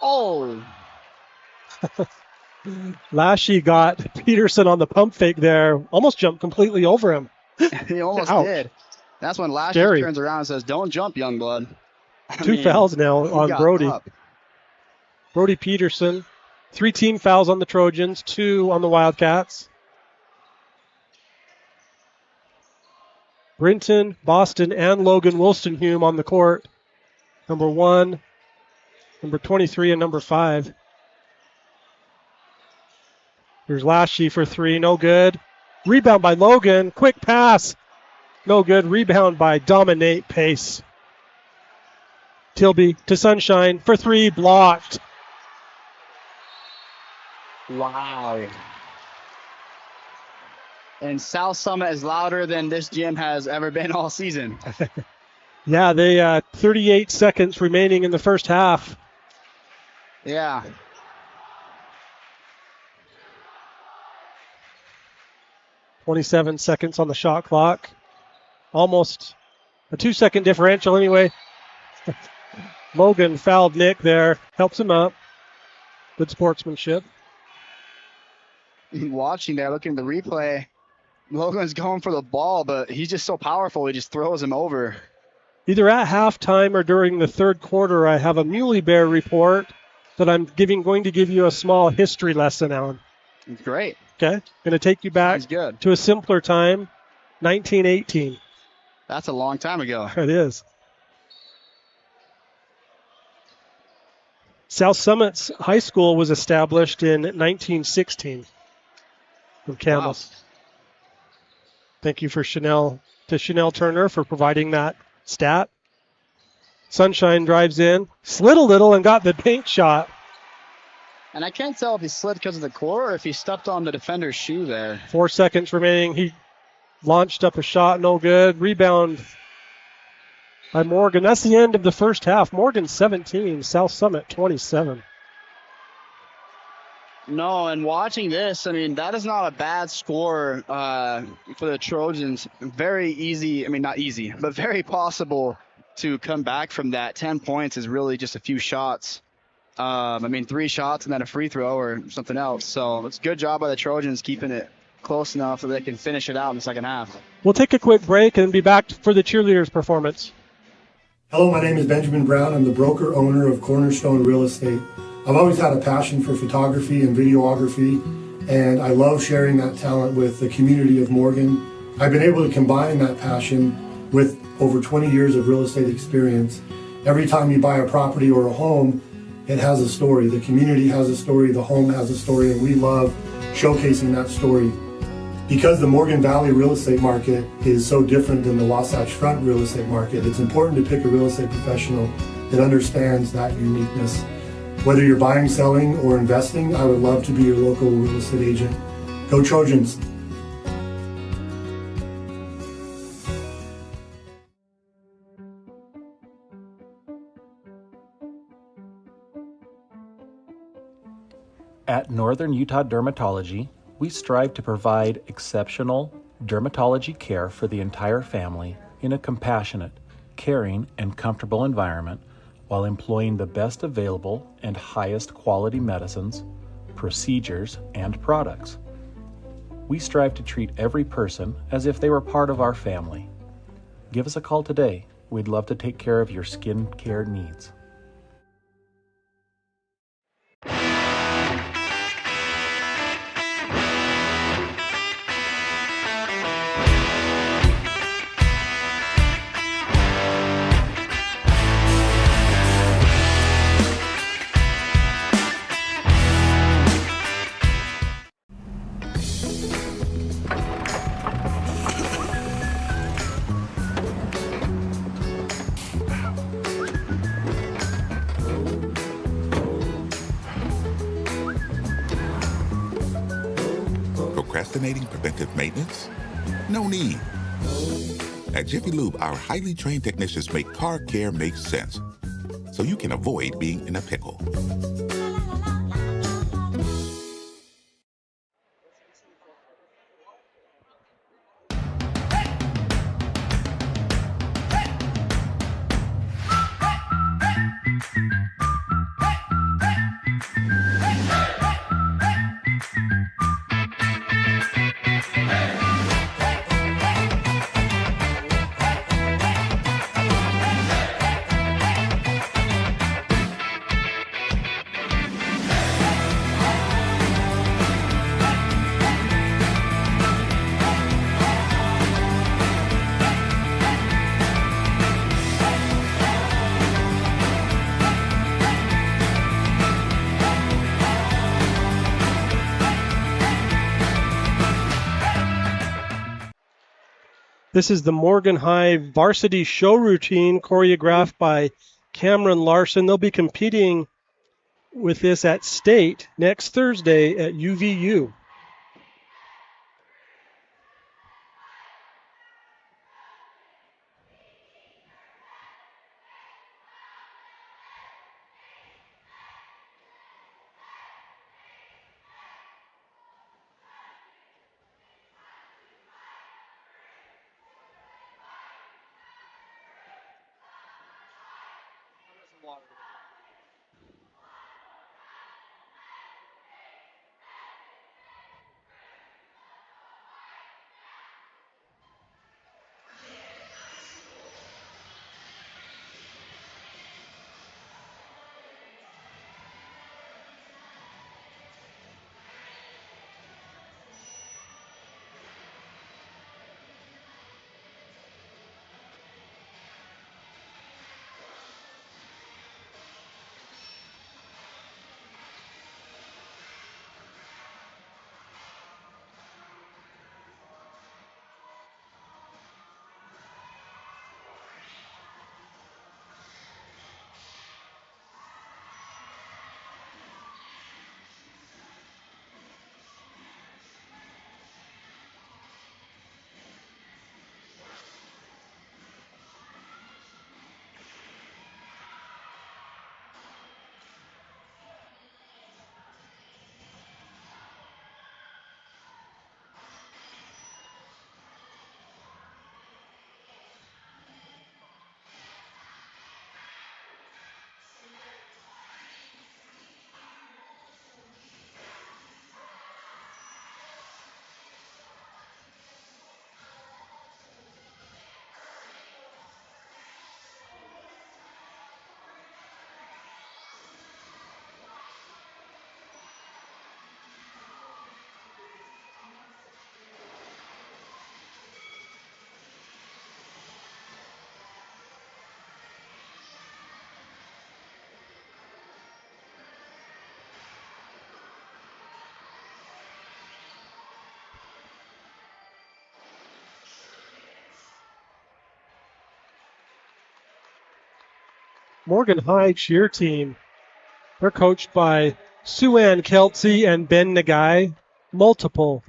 Oh. Lashy got Peterson on the pump fake there. Almost jumped completely over him. He almost did. That's when Lashy turns around and says, "Don't jump, young blood." Two fouls now on Brody. Brody Peterson. 3 team fouls on the Trojans, 2 on the Wildcats. Brinton, Boston, and Logan Woolstenhume on the court. Number 1, number 23, and number 5. Here's Lashy for 3, no good. Rebound by Logan, quick pass. No good, rebound by Dominate Pace. Tilby to Sunshine for 3, blocked. Wow. And South Summit is louder than this gym has ever been all season. Yeah, they 38 seconds remaining in the first half. Yeah. .27 seconds on the shot clock. Almost a 2-second differential anyway. Logan fouled Nick there. Helps him up. Good sportsmanship. Watching there, looking at the replay, Logan's going for the ball, but he's just so powerful, he just throws him over. Either at halftime or during the third quarter, I have a Muley Bear report that I'm going to give you a small history lesson on. Great. Okay? Going to take you back to a simpler time, 1918. That's a long time ago. It is. South Summit's high school was established in 1916. From Campbell's. Wow. Thank you for Chanel Turner for providing that stat. Sunshine drives in, slid a little and got the paint shot. And I can't tell if he slid because of the core or if he stepped on the defender's shoe there. 4 seconds remaining. He launched up a shot, no good. Rebound by Morgan. That's the end of the first half. Morgan 17, South Summit 27. No, and watching this, I mean, that is not a bad score for the Trojans. Very easy, I mean, not easy, but very possible to come back from that. 10 points is really just a few shots. 3 shots and then a free throw or something else. So it's a good job by the Trojans keeping it close enough so they can finish it out in the second half. We'll take a quick break and be back for the cheerleaders' performance. Hello, my name is Benjamin Brown. I'm the broker owner of Cornerstone Real Estate. I've always had a passion for photography and videography, and I love sharing that talent with the community of Morgan. I've been able to combine that passion with over 20 years of real estate experience. Every time you buy a property or a home, it has a story. The community has a story, the home has a story, and we love showcasing that story. Because the Morgan Valley real estate market is so different than the Wasatch Front real estate market, it's important to pick a real estate professional that understands that uniqueness. Whether you're buying, selling, or investing, I would love to be your local real estate agent. Go Trojans! At Northern Utah Dermatology, we strive to provide exceptional dermatology care for the entire family in a compassionate, caring, and comfortable environment while employing the best available and highest quality medicines, procedures, and products. We strive to treat every person as if they were part of our family. Give us a call today. We'd love to take care of your skin care needs. Procrastinating preventive maintenance? No need. At Jiffy Lube, our highly trained technicians make car care make sense, so you can avoid being in a pickle. This is the Morgan High Varsity show routine choreographed by Cameron Larson. They'll be competing with this at state next Thursday at UVU. Morgan High cheer team. They're coached by Sue Ann Kelsey and Ben Nagai. Multiple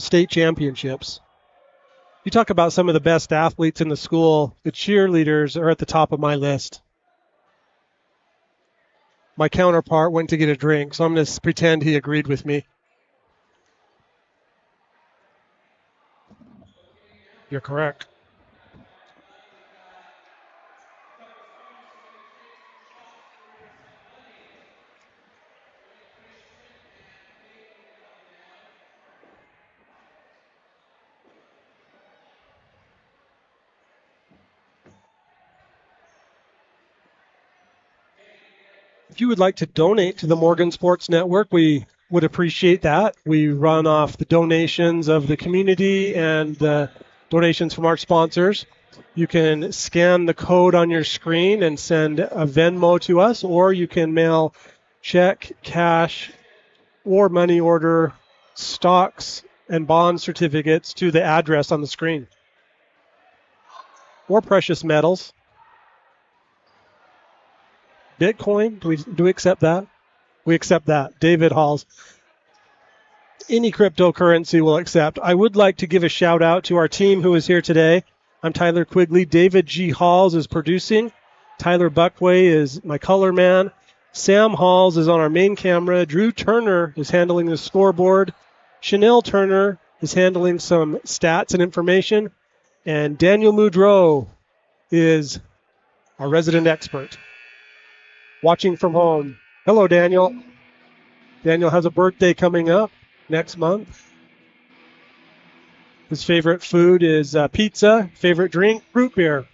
state championships. You talk about some of the best athletes in the school. The cheerleaders are at the top of my list. my counterpart went to get a drink, so I'm going to pretend he agreed with me. You're correct. If you would like to donate to the Morgan Sports Network, we would appreciate that. We run off the donations of the community and the donations from our sponsors. You can scan the code on your screen and send a Venmo to us, or you can mail check, cash, or money order stocks and bond certificates to the address on the screen. Or precious metals. Bitcoin, do we accept that? We accept that. David Halls. Any cryptocurrency we'll accept. I would like to give a shout out to our team who is here today. I'm Tyler Quigley. David G. Halls is producing. Tyler Buckway is my color man. Sam Halls is on our main camera. Drew Turner is handling the scoreboard. Chanel Turner is handling some stats and information. And Daniel Moudreau is our resident expert. Watching from home. Hello, Daniel. Daniel has a birthday coming up next month. His favorite food is pizza. Favorite drink, root beer.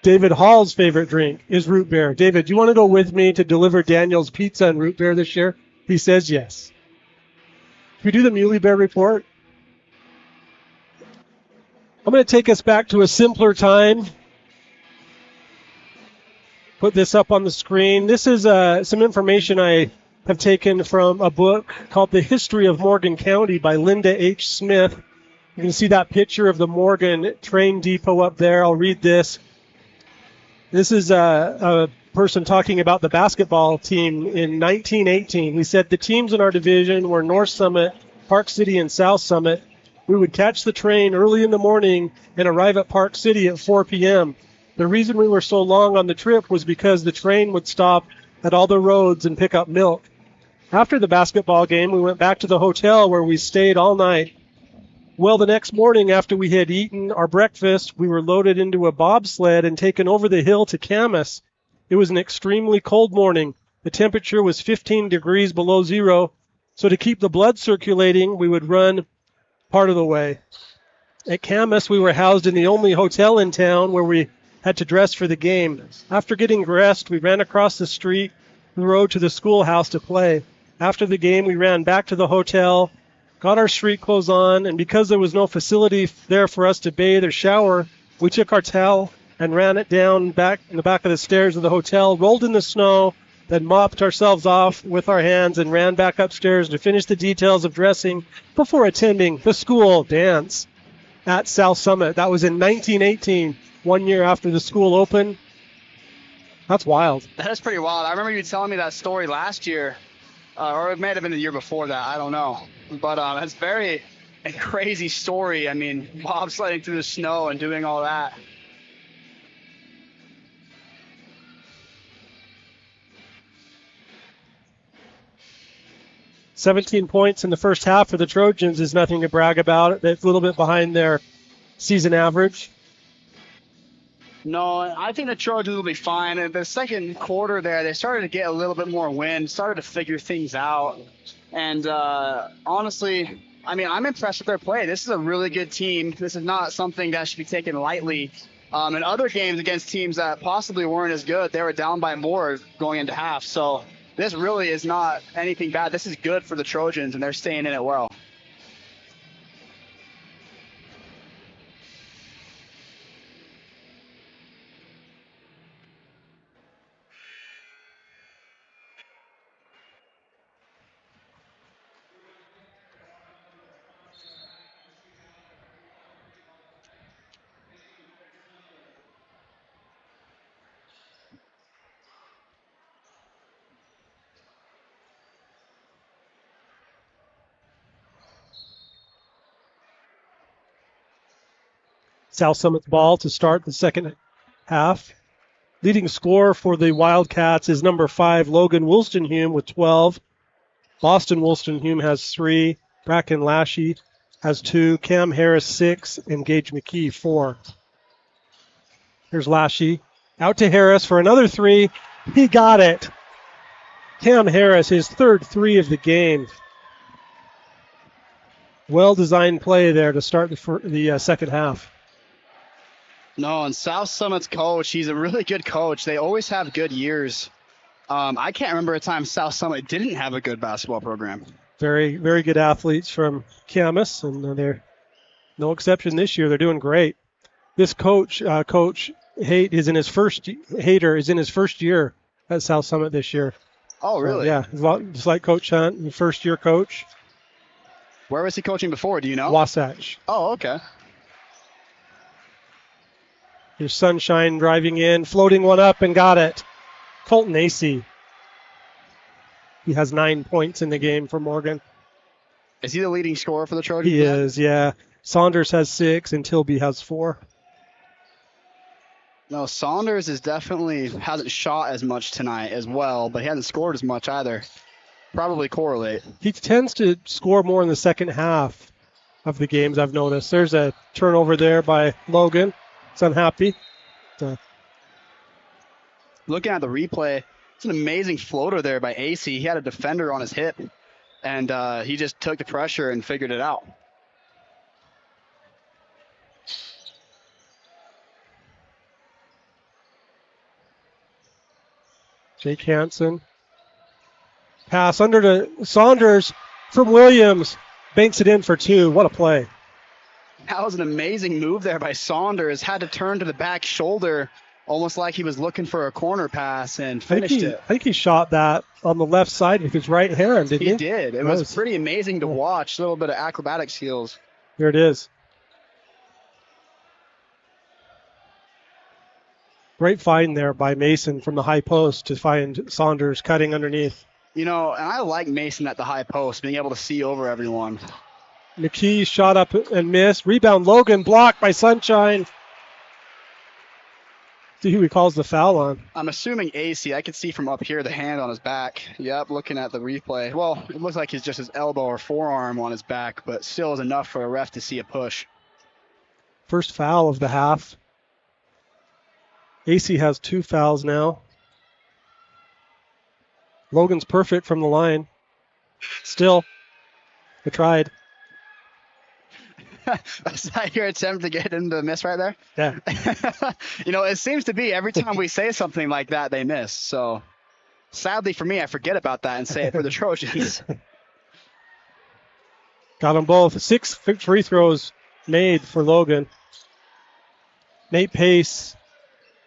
David Hall's favorite drink is root beer. David, do you want to go with me to deliver Daniel's pizza and root beer this year? He says yes. Can we do the Muley Bear report? I'm going to take us back to a simpler time. Put this up on the screen. This is some information I have taken from a book called The History of Morgan County by Linda H. Smith. You can see that picture of the Morgan train depot up there. I'll read this. This is a person talking about the basketball team in 1918. He said the teams in our division were North Summit, Park City, and South Summit. We would catch the train early in the morning and arrive at Park City at 4 p.m. The reason we were so long on the trip was because the train would stop at all the roads and pick up milk. After the basketball game, we went back to the hotel where we stayed all night. Well, the next morning after we had eaten our breakfast, we were loaded into a bobsled and taken over the hill to Camas. It was an extremely cold morning. The temperature was 15 degrees below zero, so to keep the blood circulating, we would run part of the way. At Camas, we were housed in the only hotel in town where we had to dress for the game. After getting dressed, we ran across the street, the road to the schoolhouse to play. After the game, we ran back to the hotel, got our street clothes on, and because there was no facility there for us to bathe or shower, we took our towel and ran it down back in the back of the stairs of the hotel, rolled in the snow, then mopped ourselves off with our hands and ran back upstairs to finish the details of dressing before attending the school dance at South Summit. That was in 1918. 1 year after the school opened. That's wild. That is pretty wild. I remember you telling me that story last year, or it may have been the year before that. I don't know. But it's very a crazy story. I mean, bobsledding through the snow and doing all that. $17 points in the first half for the Trojans is nothing to brag about. It's a little bit behind their season average. No, I think the Trojans will be fine. In the second quarter there, they started to get a little bit more wind, started to figure things out. And honestly, I mean, I'm impressed with their play. This is a really good team. This is not something that should be taken lightly. In other games against teams that possibly weren't as good, they were down by more going into half. So this really is not anything bad. This is good for the Trojans, and they're staying in it well. South Summit's ball to start the second half. Leading scorer for the Wildcats is number 5, Logan Woolstenhume with 12. Boston Woolstenhume has 3. Bracken Lashy has 2. Cam Harris 6. And Gage McKee 4. Here's Lashy. Out to Harris for another 3. He got it. Cam Harris, his third 3 of the game. Well-designed play there to start the second half. No, and South Summit's coach, he's a really good coach. They always have good years. I can't remember a time South Summit didn't have a good basketball program. Very, very good athletes from Camas, and they're no exception this year. They're doing great. This coach, Coach Hater, is in his first year at South Summit this year. Oh, really? Yeah, just like Coach Hunt, first-year coach. Where was he coaching before? Do you know? Wasatch. Oh, okay. Here's Sunshine driving in, floating one up and got it. Colton Acey. He has 9 points in the game for Morgan. Is he the leading scorer for the Trojans? He is, yeah. Saunders has 6 and Tilby has 4. No, Saunders hasn't shot as much tonight as well, but he hasn't scored as much either. Probably correlate. He tends to score more in the second half of the games, I've noticed. There's a turnover there by Logan. It's unhappy. Looking at the replay, it's an amazing floater there by AC. He had a defender on his hip, and he just took the pressure and figured it out. Jake Hansen. Pass under to Saunders from Williams. Banks it in for 2. What a play. That was an amazing move there by Saunders. Had to turn to the back shoulder, almost like he was looking for a corner pass, and finished it. I think he shot that on the left side with his right hand, didn't he? He did. It was pretty amazing to watch. A little bit of acrobatic skills. Here it is. Great find there by Mason from the high post to find Saunders cutting underneath. You know, and I like Mason at the high post, being able to see over everyone. McKee shot up and missed. Rebound Logan, blocked by Sunshine. See who he calls the foul on. I'm assuming AC. I can see from up here the hand on his back. Yep, looking at the replay. Well, it looks like it's just his elbow or forearm on his back, but still is enough for a ref to see a push. First foul of the half. AC has 2 fouls now. Logan's perfect from the line. Still, they tried. Was that your attempt to get him to miss right there? Yeah. You know, it seems to be every time we say something like that, they miss. So, sadly for me, I forget about that and say it for the Trojans. Got them both. 6 free throws made for Logan. Nate Pace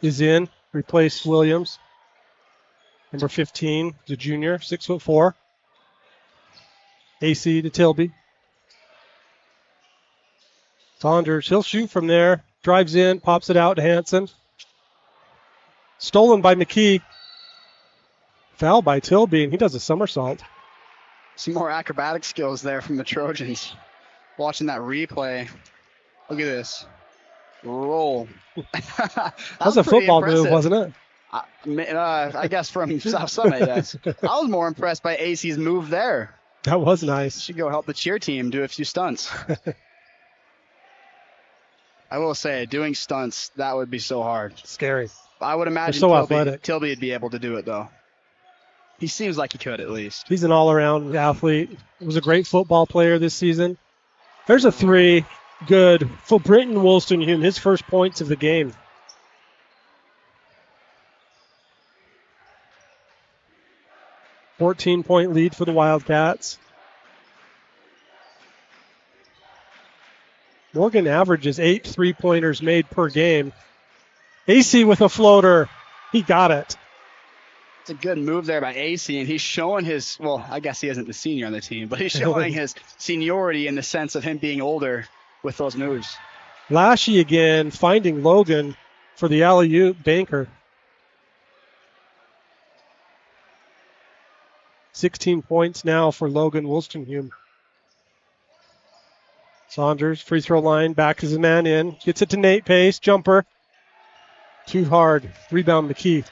is in, replaced Williams. Number 15, the junior, 6'4". AC to Tilby. Saunders, he'll shoot from there. Drives in, pops it out to Hansen. Stolen by McKee. Foul by Tilby, and he does a somersault. Some more acrobatic skills there from the Trojans. Watching that replay. Look at this. Roll. That was a football impressive move, wasn't it? I guess from South Summit, yes. I was more impressed by AC's move there. That was nice. Should go help the cheer team do a few stunts. I will say, doing stunts, that would be so hard. Scary. I would imagine so athletic. Tilby would be able to do it, though. He seems like he could, at least. He's an all-around athlete. He was a great football player this season. There's a 3. Good for Britton Woolstenhume, his first points of the game. $14-point lead for the Wildcats. Morgan averages 8 3-pointers made per game. AC with a floater. He got it. It's a good move there by AC, and he's showing his, well, I guess he isn't the senior on the team, but he's showing his seniority in the sense of him being older with those moves. Lashy again, finding Logan for the alley-oop banker. 16 points now for Logan Woolstenhume. Saunders, free throw line, back as a man in. Gets it to Nate Pace, jumper. Too hard. Rebound McKee.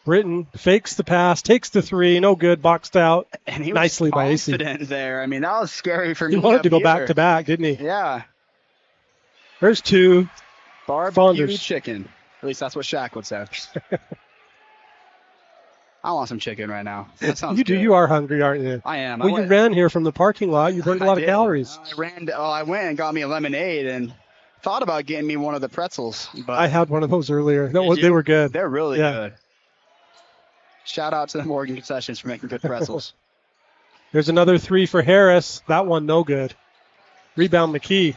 Britton fakes the pass, takes the three, no good, boxed out. And he was nicely by AC. confident there. I mean, that was scary for me. He wanted to go here. back to back, didn't he? Yeah. There's two. Barbecue Saunders. chicken. At least that's what Shaq would say. I want some chicken right now. That sounds You do. good. You are hungry, aren't you? I am. Well, you ran here from the parking lot. You burned a lot of did. calories. I went and got me a lemonade and thought about getting me one of the pretzels. But I had one of those earlier. Did They you? were good. They're really Yeah. good. Shout out to the Morgan Concessions for making good pretzels. There's another three for Harris. That one no good. Rebound McKee.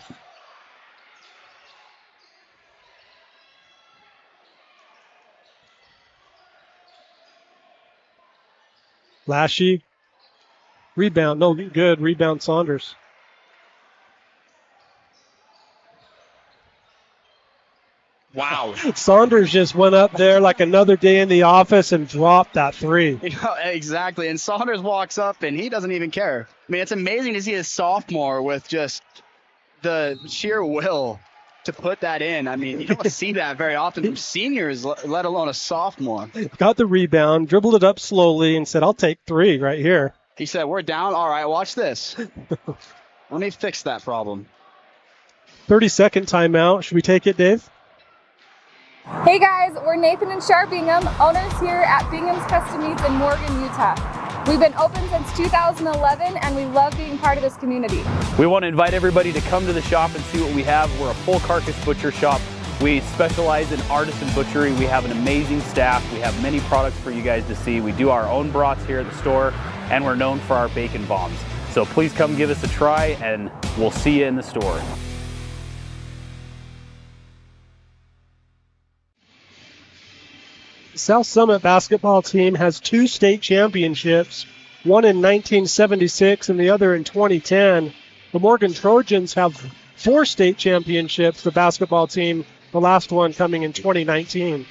Lashy. Rebound. No good. Rebound Saunders. Wow. Saunders just went up there like another day in the office and dropped that three. Exactly. And Saunders walks up and he doesn't even care. I mean, it's amazing to see a sophomore with just the sheer will to put that in. I mean, you don't see that very often from seniors, let alone a sophomore. Got the rebound, dribbled it up slowly, and said, I'll take three right here. He said, we're down. All right, watch this. Let me fix that problem. 30-second timeout. Should we take it, Dave? Hey guys, we're Nathan and Char Bingham, owners here at Bingham's Custom Meats in Morgan, Utah. We've been open since 2011 and we love being part of this community. We want to invite everybody to come to the shop and see what we have. We're a full carcass butcher shop. We specialize in artisan butchery. We have an amazing staff. We have many products for you guys to see. We do our own brats here at the store and we're known for our bacon bombs. So please come give us a try and we'll see you in the store. South Summit basketball team has 2 state championships, one in 1976 and the other in 2010. The Morgan Trojans have 4 state championships, the basketball team, the last one coming in 2019.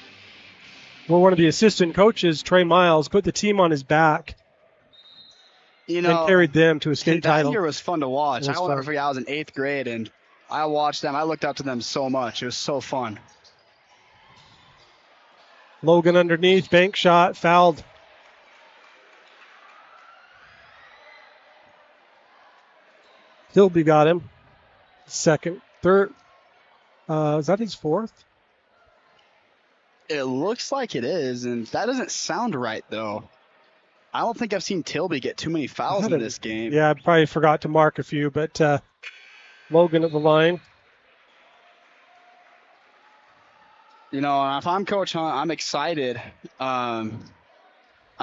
Where one of the assistant coaches, Trey Miles, put the team on his back You know, and carried them to a state that title. year was fun to watch. It was I'll never fun. forget, I was in 8th grade and I watched them. I looked up to them so much. It was so fun. Logan underneath, bank shot, fouled. Hilby got him. Second, third. Is that his fourth? It looks like it is, and that doesn't sound right, though. I don't think I've seen Tilby get too many fouls in this game. Yeah, I probably forgot to mark a few, but Logan at the line. You know, if I'm Coach Hunt, I'm excited. I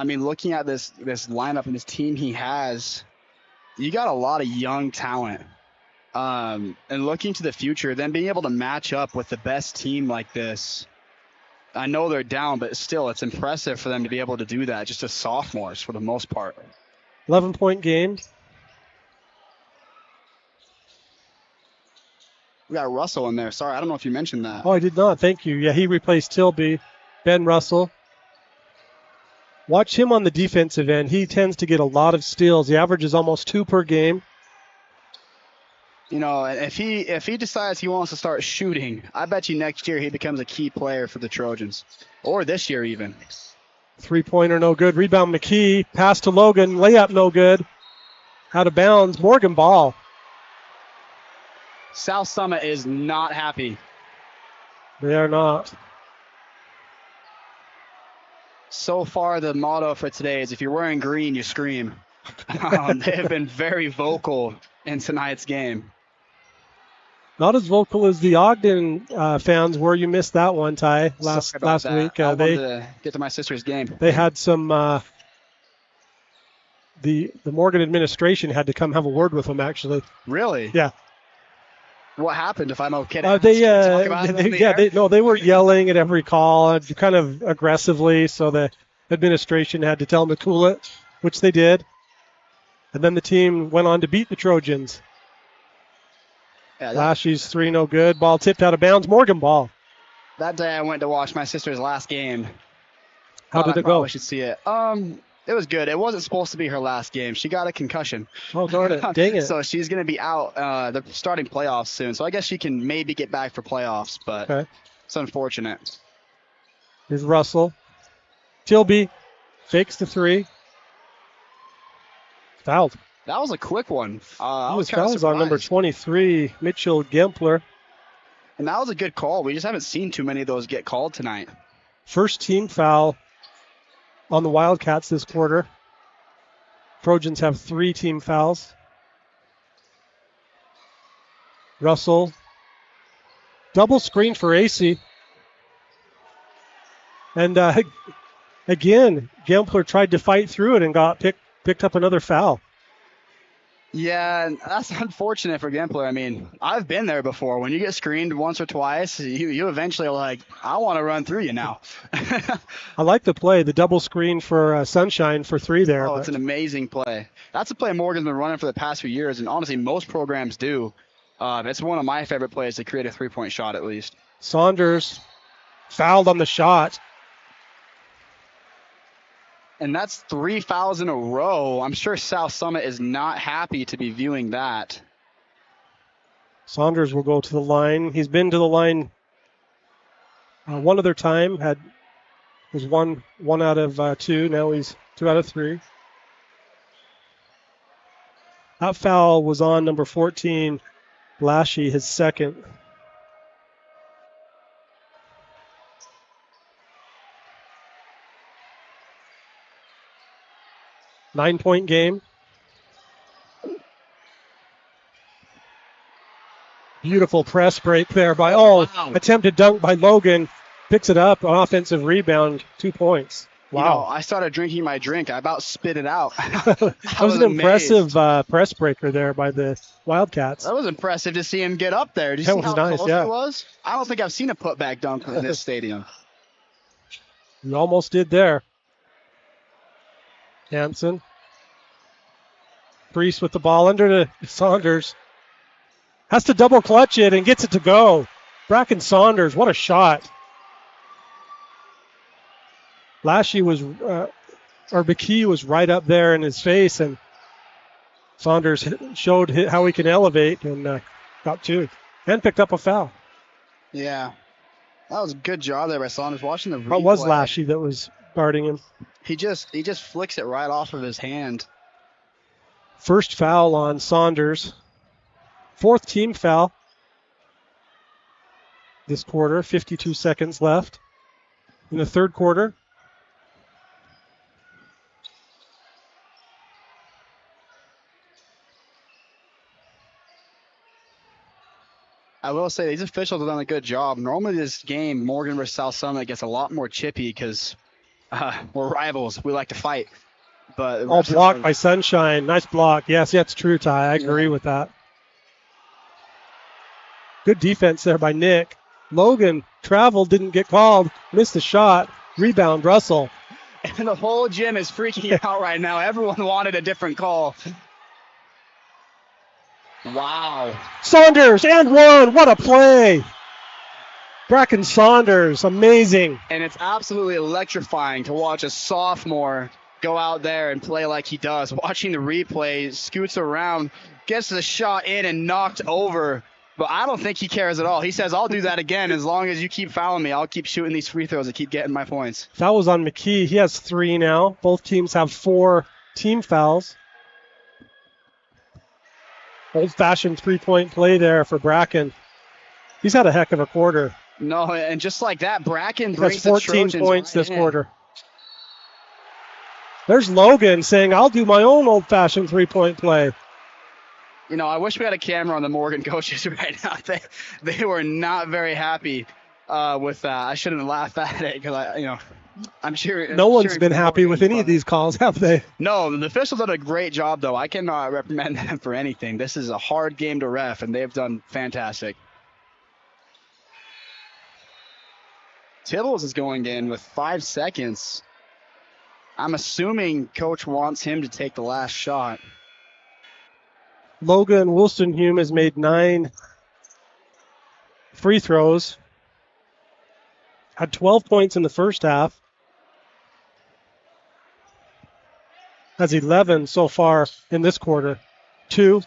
mean, looking at this lineup and this team he has, you got a lot of young talent. And looking to the future, then being able to match up with the best team like this, I know they're down, but still, it's impressive for them to be able to do that, just as sophomores for the most part. 11-point game. We got Russell in there. Sorry, I don't know if you mentioned that. Oh, I did not. Thank you. Yeah, he replaced Tilby. Ben Russell. Watch him on the defensive end. He tends to get a lot of steals. He averages almost 2 per game. You know, if he decides he wants to start shooting, I bet you next year he becomes a key player for the Trojans. Or this year even. 3-pointer no good. Rebound McKee. Pass to Logan. Layup no good. Out of bounds. Morgan ball. South Summit is not happy. They are not. So far, the motto for today is if you're wearing green, you scream. They have been very vocal in tonight's game. Not as vocal as the Ogden fans were. You missed that one, Ty, last Sorry about that. week. I wanted to get to my sister's game. They had some. The Morgan administration had to come have a word with them. Actually. Really? Yeah. What happened? If I'm okay to They talk about it on the air? they were yelling at every call, kind of aggressively. So the administration had to tell them to cool it, which they did. And then the team went on to beat the Trojans. Yeah, Lashy's 3 no good. Ball tipped out of bounds. Morgan ball. that day I went to watch my sister's last game. How did I it go? probably should see it. It was good. It wasn't supposed to be her last game. She got a concussion. Oh, darn it. Dang it. So she's going to be out. They're starting playoffs soon. So I guess she can maybe get back for playoffs, but it's unfortunate. Here's Russell. Tilby fakes the three. Fouled. That was a quick one. I was kind of surprised on number 23, Mitchell Gempler. And that was a good call. We just haven't seen too many of those get called tonight. First team foul on the Wildcats this quarter. Trojans have 3 team fouls. Russell. Double screen for AC. And again, Gempler tried to fight through it and got picked up another foul. Yeah, and that's unfortunate for Gempler. I mean, I've been there before. When you get screened once or twice, you eventually are like, I want to run through you now. I like the play, the double screen for Sunshine for 3 there. Oh, it's an amazing play. That's a play Morgan's been running for the past few years, and honestly, most programs do. It's one of my favorite plays to create a three-point shot at least. Saunders fouled on the shot. And that's 3 fouls in a row. I'm sure South Summit is not happy to be viewing that. Saunders will go to the line. He's been to the line one other time. Was one out of 2. Now he's 2 out of 3. That foul was on number 14, Lashy, his second. Nine-point game. Beautiful press break there by attempted dunk by Logan. Picks it up, an offensive rebound, 2 points. Wow. You know, I started drinking my drink. I about spit it out. That was an impressive press breaker there by the Wildcats. That was impressive to see him get up there. Did you see how close he was? I don't think I've seen a putback dunk in this stadium. You almost did there. Hansen. Priest with the ball under to Saunders. Has to double clutch it and gets it to go. Bracken Saunders, what a shot. Lashy was, or McKee was right up there in his face, and Saunders showed how he can elevate and got 2 and picked up a foul. Yeah. That was a good job there by Saunders. Watching the replay. What was Lashy that was guarding him? He just flicks it right off of his hand. First foul on Saunders. 4th team foul this quarter. 52 seconds left in the third quarter. I will say these officials have done a good job. Normally this game, Morgan versus South Summit, gets a lot more chippy because we're rivals. We like to fight. But all blocked by Sunshine. Nice block. Yes, that's true, Ty. I agree with that. Good defense there by Nick. Logan traveled, didn't get called, missed the shot. Rebound, Russell. And the whole gym is freaking out right now. Everyone wanted a different call. Wow. Saunders and 1. What a play. Bracken Saunders, amazing. And it's absolutely electrifying to watch a sophomore go out there and play like he does. Watching the replay, scoots around, gets the shot in and knocked over. But I don't think he cares at all. He says, I'll do that again. As long as you keep fouling me, I'll keep shooting these free throws and keep getting my points. That was on McKee. He has 3 now. Both teams have 4 team fouls. Old-fashioned three-point play there for Bracken. He's had a heck of a quarter. No, and just like that, Bracken brings the 14 points this quarter. There's Logan saying, I'll do my own old-fashioned three-point play. You know, I wish we had a camera on the Morgan coaches right now. They were not very happy with that. I shouldn't laugh at it because I'm sure. No one's been happy with any of these calls, have they? No, the officials did a great job, though. I cannot reprimand them for anything. This is a hard game to ref, and they've done fantastic. Tibbles is going in with 5 seconds. I'm assuming coach wants him to take the last shot. Logan Wilsonhume has made 9 free throws. Had 12 points in the first half. has 11 so far in this quarter. 2-1,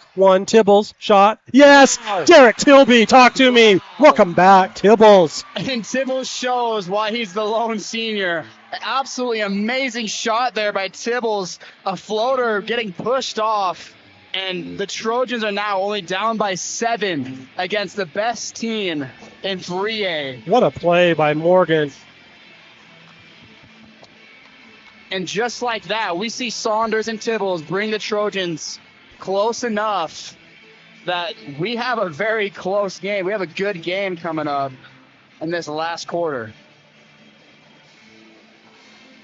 Tibbles, shot. Yes! Derek Tilby, talk to me. Welcome back, Tibbles. And Tibbles shows why he's the lone senior. Absolutely amazing shot there by Tibbles. A floater getting pushed off. And the Trojans are now only down by 7 against the best team in 3A. What a play by Morgan. And just like that, we see Saunders and Tibbles bring the Trojans close enough that we have a very close game. We have a good game coming up in this last quarter.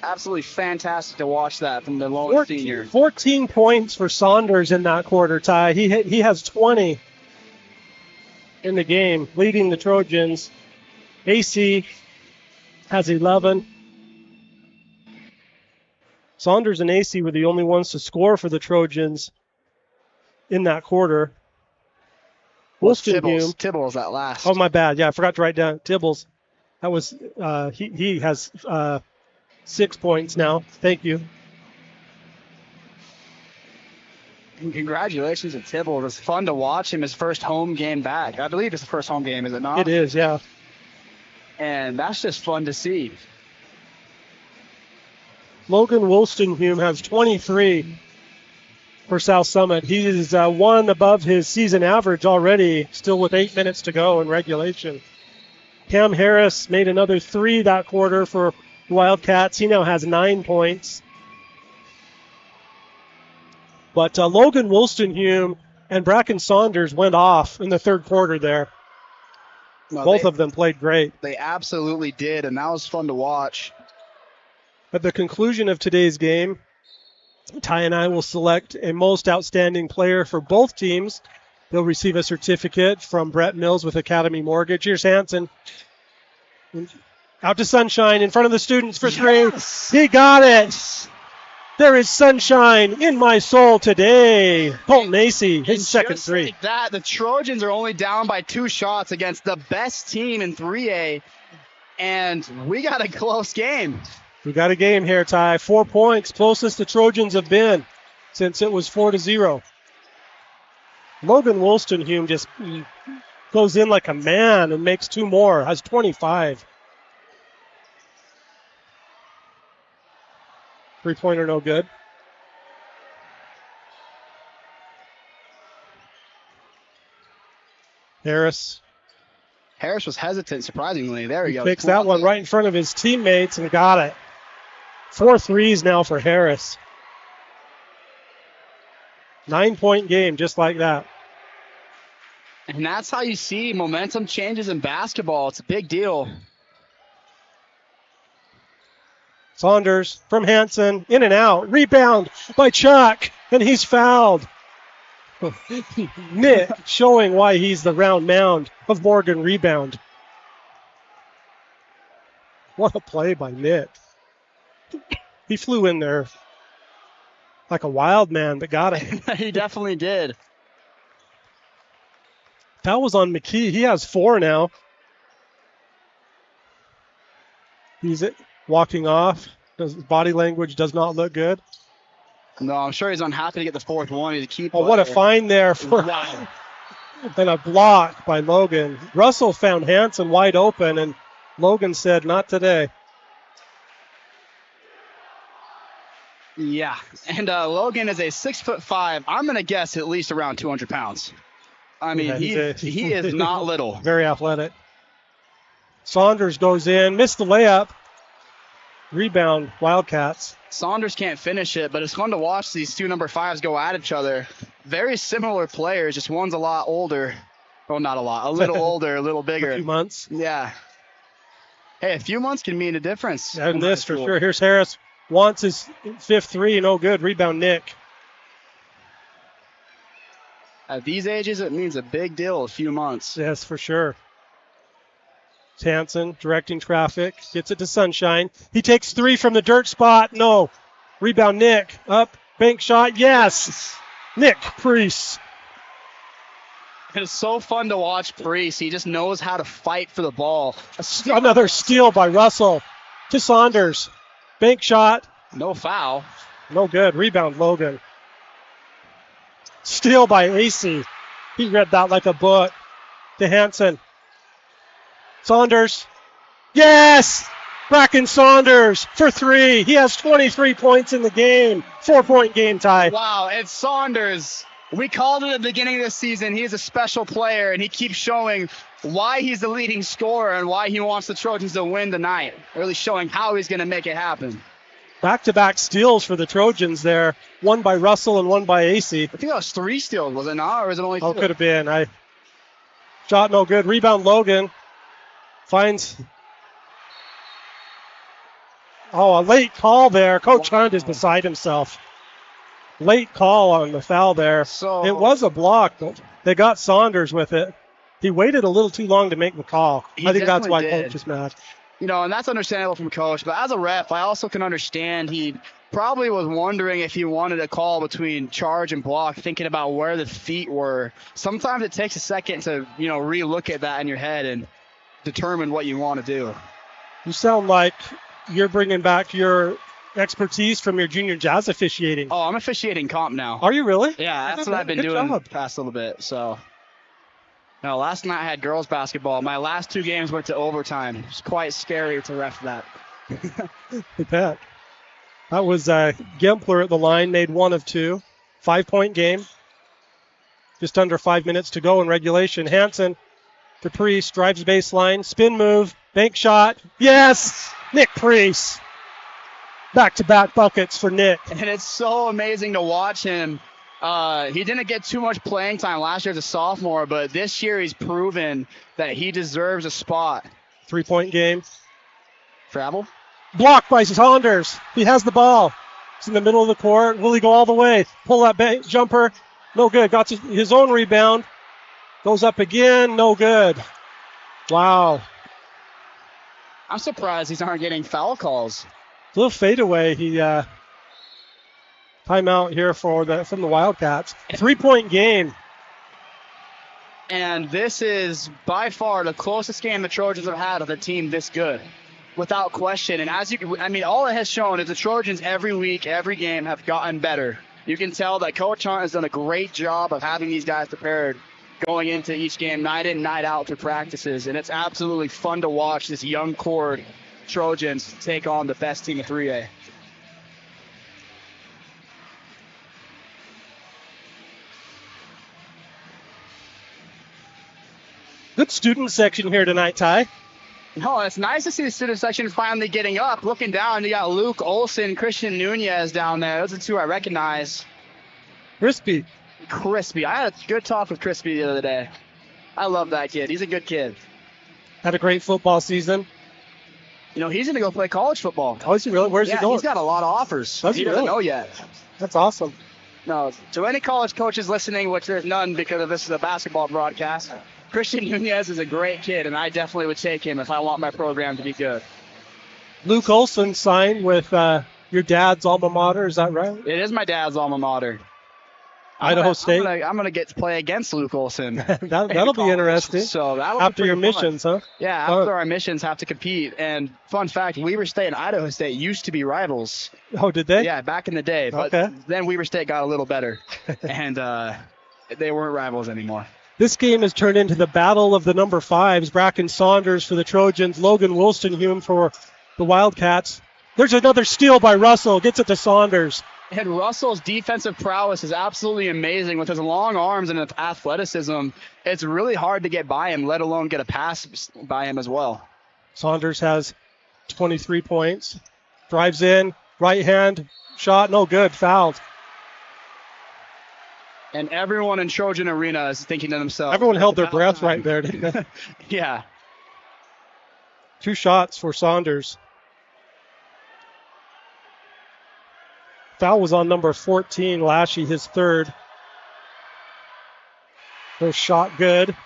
Absolutely fantastic to watch that from the lone senior. 14 points for Saunders in that quarter, Ty. He has 20 in the game, leading the Trojans. AC has 11. Saunders and AC were the only ones to score for the Trojans in that quarter. Tibbles that last. Oh, my bad. Yeah, I forgot to write down Tibbles. That was he has 6 points now. Thank you. And congratulations to Tibbles. It's fun to watch him his first home game back. I believe it's the first home game, is it not? It is, yeah. And that's just fun to see. Logan Wolstenhume has 23 for South Summit. He is one above his season average already, still with 8 minutes to go in regulation. Cam Harris made another 3 that quarter for Wildcats. He now has 9 points. But Logan Wolstenhume and Bracken Saunders went off in the third quarter there. Well, Both of them played great. They absolutely did, and that was fun to watch. At the conclusion of today's game, Ty and I will select a most outstanding player for both teams. They'll receive a certificate from Brett Mills with Academy Mortgage. Here's Hansen. Out to Sunshine in front of the students for 3. Yes. He got it. There is sunshine in my soul today. Colton Acey, his second 3. Like that, the Trojans are only down by 2 shots against the best team in 3A, and we got a close game. We got a game here, Ty. 4 points, closest the Trojans have been since it was 4-0. Logan Wolstenhume just goes in like a man and makes 2 more, has 25. 3-pointer no good. Harris was hesitant, surprisingly. There we go. Picks that one right in front of his teammates and got it. 4 threes now for Harris. 9-point game, just like that. And that's how you see momentum changes in basketball. It's a big deal. Saunders from Hansen, in and out. Rebound by Chuck, and he's fouled. Nick showing why he's the round mound of Morgan rebound. What a play by Nick. He flew in there like a wild man, but got it. He definitely did. That was on McKee. He has 4 now. He's walking off. His body language does not look good. No, I'm sure he's unhappy to get the 4th one. He's a key player. Oh, what a find there for and a block by Logan. Russell found Hansen wide open, and Logan said, not today. Yeah, and Logan is a 6'5". I'm going to guess at least around 200 pounds. I mean, yeah, he is not little. Very athletic. Saunders goes in, missed the layup. Rebound, Wildcats. Saunders can't finish it, but it's fun to watch these 2 number 5s go at each other. Very similar players, just one's a lot older. Well, not a lot, a little older, a little bigger. A few months. Yeah. Hey, a few months can mean a difference. And this for sure. Here's Harris. Wants his 5th 3, no good. Rebound, Nick. At these ages, it means a big deal, a few months. Yes, for sure. Hansen directing traffic, gets it to Sunshine. He takes 3 from the dirt spot. No. Rebound, Nick. Up, bank shot. Yes. Nick Priest. It's so fun to watch Priest. He just knows how to fight for the ball. Another steal by Russell to Saunders. Bank shot. No foul. No good. Rebound, Logan. Steal by AC. He read that like a book. To Hansen. Saunders. Yes! Bracken Saunders for 3. He has 23 points in the game. 4-point game tie. Wow, it's Saunders. We called it at the beginning of the season. He's a special player, and he keeps showing why he's the leading scorer and why he wants the Trojans to win tonight. Really showing how he's going to make it happen. Back-to-back steals for the Trojans there. One by Russell and one by AC. I think that was 3 steals, was it not? Or was it only 2? Oh, could have been. Shot no good. Rebound Logan. Finds... Oh, a late call there. Coach Hunt is beside himself. Late call on the foul there. So, it was a block, but they got Saunders with it. He waited a little too long to make the call. I think that's why Coach is mad. You know, and that's understandable from Coach. But as a ref, I also can understand he probably was wondering if he wanted a call between charge and block, thinking about where the feet were. Sometimes it takes a second to, re-look at that in your head and determine what you want to do. You sound like you're bringing back your expertise from your junior jazz officiating. Oh, I'm officiating comp now. Are you really? Yeah, that's what I've been doing the past little bit. So, no, last night I had girls basketball. My last 2 games went to overtime. It's quite scary to ref that. I bet. That was Gempler at the line, made 1 of 2. 5-point game. Just under 5 minutes to go in regulation. Hansen, Caprice, drives baseline, spin move, bank shot. Yes! Nick Priest. Back-to-back buckets for Nick. And it's so amazing to watch him. He didn't get too much playing time last year as a sophomore, but this year he's proven that he deserves a spot. 3-point game. Travel. Blocked by Saunders. He has the ball. It's in the middle of the court. Will he go all the way? Pull that jumper. No good. Got his own rebound. Goes up again. No good. Wow. I'm surprised these aren't getting foul calls. A little fadeaway. He timeout here from the Wildcats. 3-point game. And this is by far the closest game the Trojans have had with a team this good, without question. And all it has shown is the Trojans every week, every game have gotten better. You can tell that Coach Hunt has done a great job of having these guys prepared going into each game, night in, night out through practices. And it's absolutely fun to watch this young core Trojans take on the best team in 3A. Good student section here tonight, Ty. No, it's nice to see the student section finally getting up. Looking down, you got Luke Olson, Christian Nunez down there. Those are 2 I recognize. Crispy. I had a good talk with Crispy the other day. I love that kid. He's a good kid. Had a great football season. He's going to go play college football. Oh, is he really? Where's he going? He's got a lot of offers. Does he doesn't really? know yet. That's awesome. No, to any college coaches listening, which there's none because this is a basketball broadcast, Christian Nunez is a great kid, and I definitely would take him if I want my program to be good. Luke Olson signed with your dad's alma mater, is that right? It is my dad's alma mater. Idaho State. I'm gonna get to play against Luke Olson. That'll be interesting. So after your missions, huh? Yeah, after our missions have to compete. And fun fact, Weber State and Idaho State used to be rivals. Oh, did they? Yeah, back in the day. But then Weber State got a little better, and they weren't rivals anymore. This game has turned into the battle of the number 5s. Bracken Saunders for the Trojans, Logan Wolstenhume for the Wildcats. There's another steal by Russell. Gets it to Saunders. And Russell's defensive prowess is absolutely amazing. With his long arms and his athleticism, it's really hard to get by him, let alone get a pass by him as well. Saunders has 23 points. Drives in, right hand, shot, no good, fouled. And everyone in Trojan Arena is thinking to themselves. Everyone held their breath right there, didn't they? Yeah. 2 shots for Saunders. Foul was on number 14, Lashy, his 3rd. First shot good.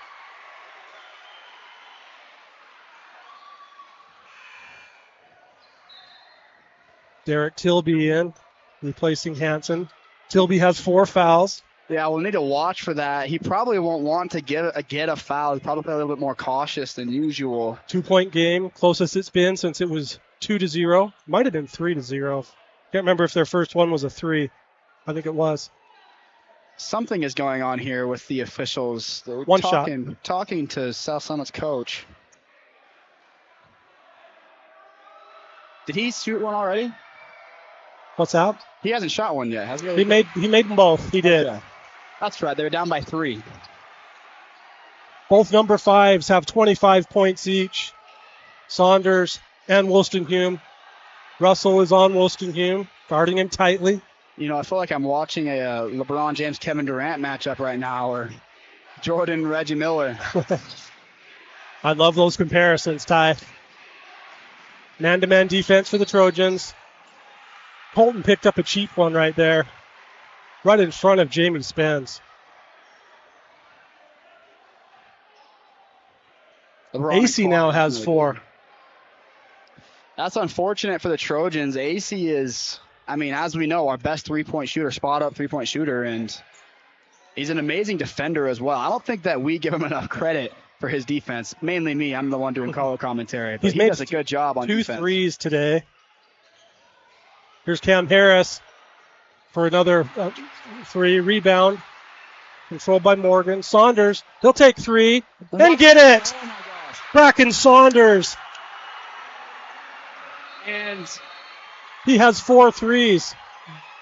Derek Tilby in, replacing Hansen. Tilby has 4 fouls. Yeah, we'll need to watch for that. He probably won't want to get a foul. He's probably a little bit more cautious than usual. 2-point game, closest it's been since it was 2-0. Might have been 3-0. Can't remember if their first one was a 3. I think it was. Something is going on here with the officials. They're One shot. talking to South Summit's coach. Did he shoot one already? What's that? He hasn't shot one yet, has he? He made them both. He did. Yeah. That's right. They were down by 3. Both number 5s have 25 points each. Saunders and Wolstenhume. Russell is on Wolstenhume, guarding him tightly. You know, I feel like I'm watching a LeBron James Kevin Durant matchup right now, or Jordan Reggie Miller. I love those comparisons, Ty. Man-to-man defense for the Trojans. Colton picked up a cheap one right there, right in front of Jamie Spence. AC now has 4. That's unfortunate for the Trojans. AC is, I mean, as we know, our best three-point shooter, spot-up three-point shooter, and he's an amazing defender as well. I don't think that we give him enough credit for his defense. Mainly me. I'm the one doing color commentary. But he does a good job on defense. 2 threes today. Here's Cam Harris for another 3. Rebound. Controlled by Morgan. Saunders, he'll take 3 and get it. Oh, my gosh. Bracken Saunders. And He has 4 threes.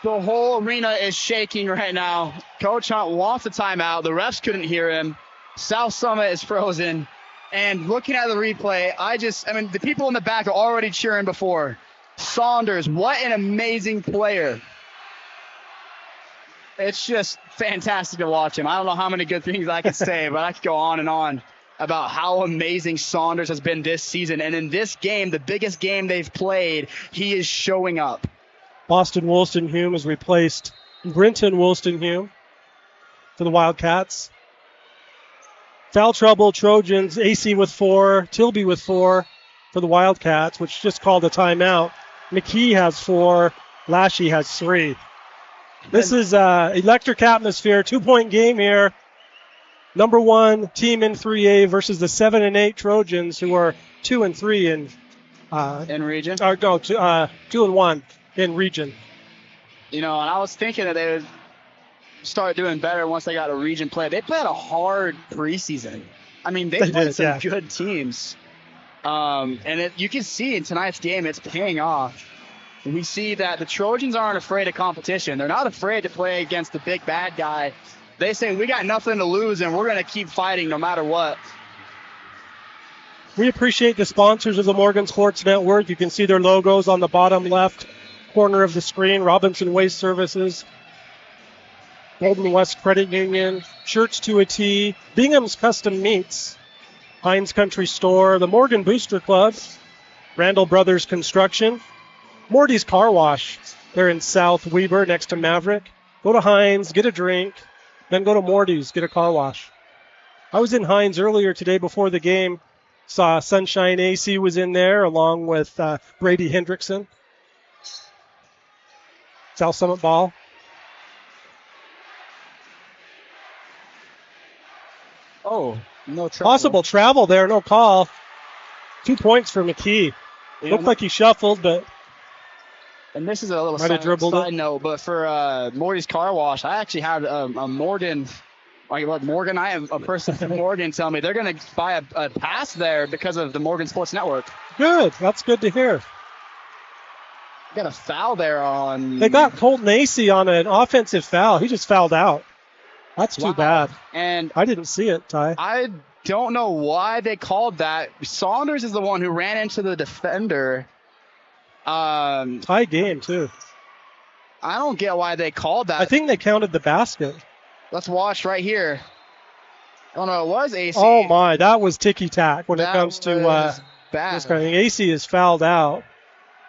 the whole arena is shaking right now. Coach Hunt wants a timeout. The refs couldn't hear him. South Summit is frozen. And looking at the replay, I mean, the people in the back are already cheering before. Saunders, what an amazing player. It's just fantastic to watch him. I don't know how many good things I could say, but I could go on and on about how amazing Saunders has been this season. And in this game, the biggest game they've played, he is showing up. Boston Wolstenhume has replaced Brenton Wolstenhume for the Wildcats. Foul trouble, Trojans, AC with 4, Tilby with 4 for the Wildcats, which just called a timeout. McKee has 4, Lashy has 3. This is electric atmosphere, 2-point game here. Number 1 team in 3A versus the 7-8 Trojans, who are 2-3 in region. Or no, 2-1 in region. You know, and I was thinking that they would start doing better once they got a region play. They played a hard preseason. I mean, they played some good teams. And you can see in tonight's game, it's paying off. We see that the Trojans aren't afraid of competition. They're not afraid to play against the big bad guy. They say, we got nothing to lose, and we're going to keep fighting no matter what. We appreciate the sponsors of the Morgan Sports Network. You can see their logos on the bottom left corner of the screen. Robinson Waste Services, Golden West Credit Union, Shirts to a T, Bingham's Custom Meats, Heinz Country Store, the Morgan Booster Club, Randall Brothers Construction, Morty's Car Wash. They're in South Weber next to Maverick. Go to Heinz, get a drink, then go to Morty's, get a car wash. I was in Heinz earlier today before the game. Saw Sunshine AC was in there along with Brady Hendrickson. South Summit ball. Oh, no trouble. Possible travel there, no call. 2 points for McKee. Looked like he shuffled, but... And this is a little side note, but for Morty's Car Wash, I actually had a Morgan, I have a person from Morgan tell me they're going to buy a pass there because of the Morgan Sports Network. Good. That's good to hear. Got a foul there on... They got Colton AC on an offensive foul. He just fouled out. That's too bad. And I didn't see it, Ty. I don't know why they called that. Saunders is the one who ran into the defender. Tie game, too. I don't get why they called that. I think they counted the basket. Let's watch right here. Oh, no, it was AC. Oh, my. That was ticky-tack when it comes to bad. this kind of thing. AC is fouled out.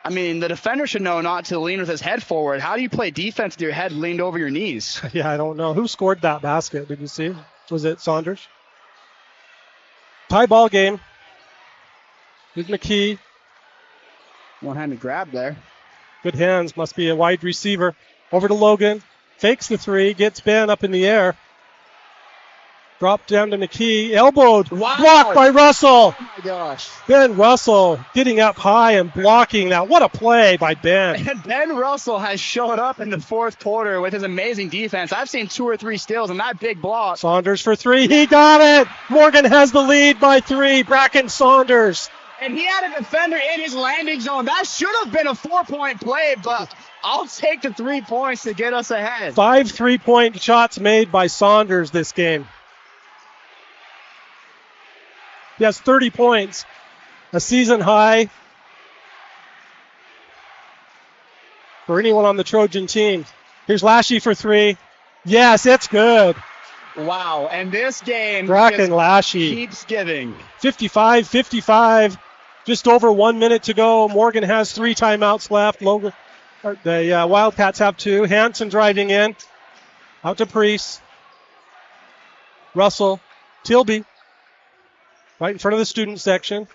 I mean, the defender should know not to lean with his head forward. How do you play defense with your head leaned over your knees? Yeah, I don't know. Who scored that basket? Did you see? Was it Saunders? Tie ball game. Here's McKee. One-handed grab there. Good hands. Must be a wide receiver. Over to Logan. Fakes the 3. Gets Ben up in the air. Drop down to McKee. Elbowed. Wow. Blocked by Russell. Oh my gosh. Ben Russell getting up high and blocking that. What a play by Ben. And Ben Russell has showed up in the fourth quarter with his amazing defense. I've seen 2 or 3 steals and that big block. Saunders for 3. He got it. Morgan has the lead by 3. Bracken Saunders. And he had a defender in his landing zone. That should have been a 4-point play, but I'll take the 3 points to get us ahead. 5 3-point shots made by Saunders this game. He has 30 points, a season high for anyone on the Trojan team. Here's Lashy for 3. Yes, it's good. Wow, and this game Bracken Lashy keeps giving. 55-55, just over 1 minute to go. Morgan has 3 timeouts left. The Wildcats have 2. Hanson driving in, out to Priest. Russell, Tilby, right in front of the student section.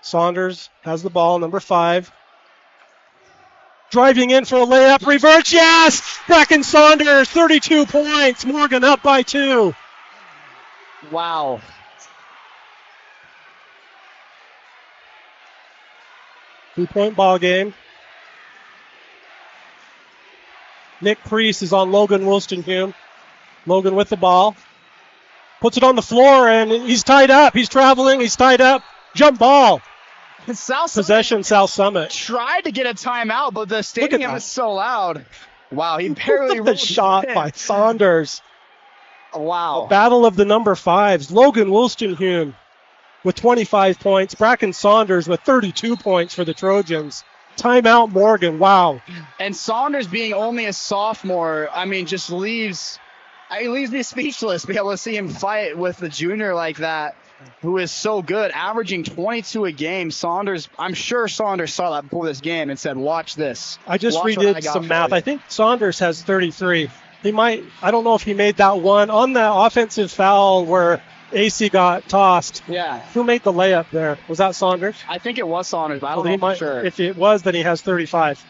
Saunders has the ball, number 5. Driving in for a layup, reverse, yes! Bracken Saunders, 32 points. Morgan up by 2. Wow. Two-point ball game. Nick Priest is on Logan Wolstenhume. Logan with the ball. Puts it on the floor, and he's tied up. He's traveling. He's tied up. Jump ball. Possession, South Summit. Tried to get a timeout, but the stadium is so loud. Wow, he barely the shot by Saunders. Wow. Battle of the number 5s. Logan Wolstenhume with 25 points. Bracken Saunders with 32 points for the Trojans. Timeout Morgan. Wow. And Saunders being only a sophomore, I mean, just leaves me speechless to be able to see him fight with the junior like that, who is so good, averaging 22 a game. Saunders, I'm sure Saunders saw that before this game and said, watch this. I just redid some math. I think Saunders has 33. I don't know if he made that one on the offensive foul where AC got tossed. Yeah. Who made the layup there? Was that Saunders? I think it was Saunders, but I don't know for sure. If it was, then he has 35.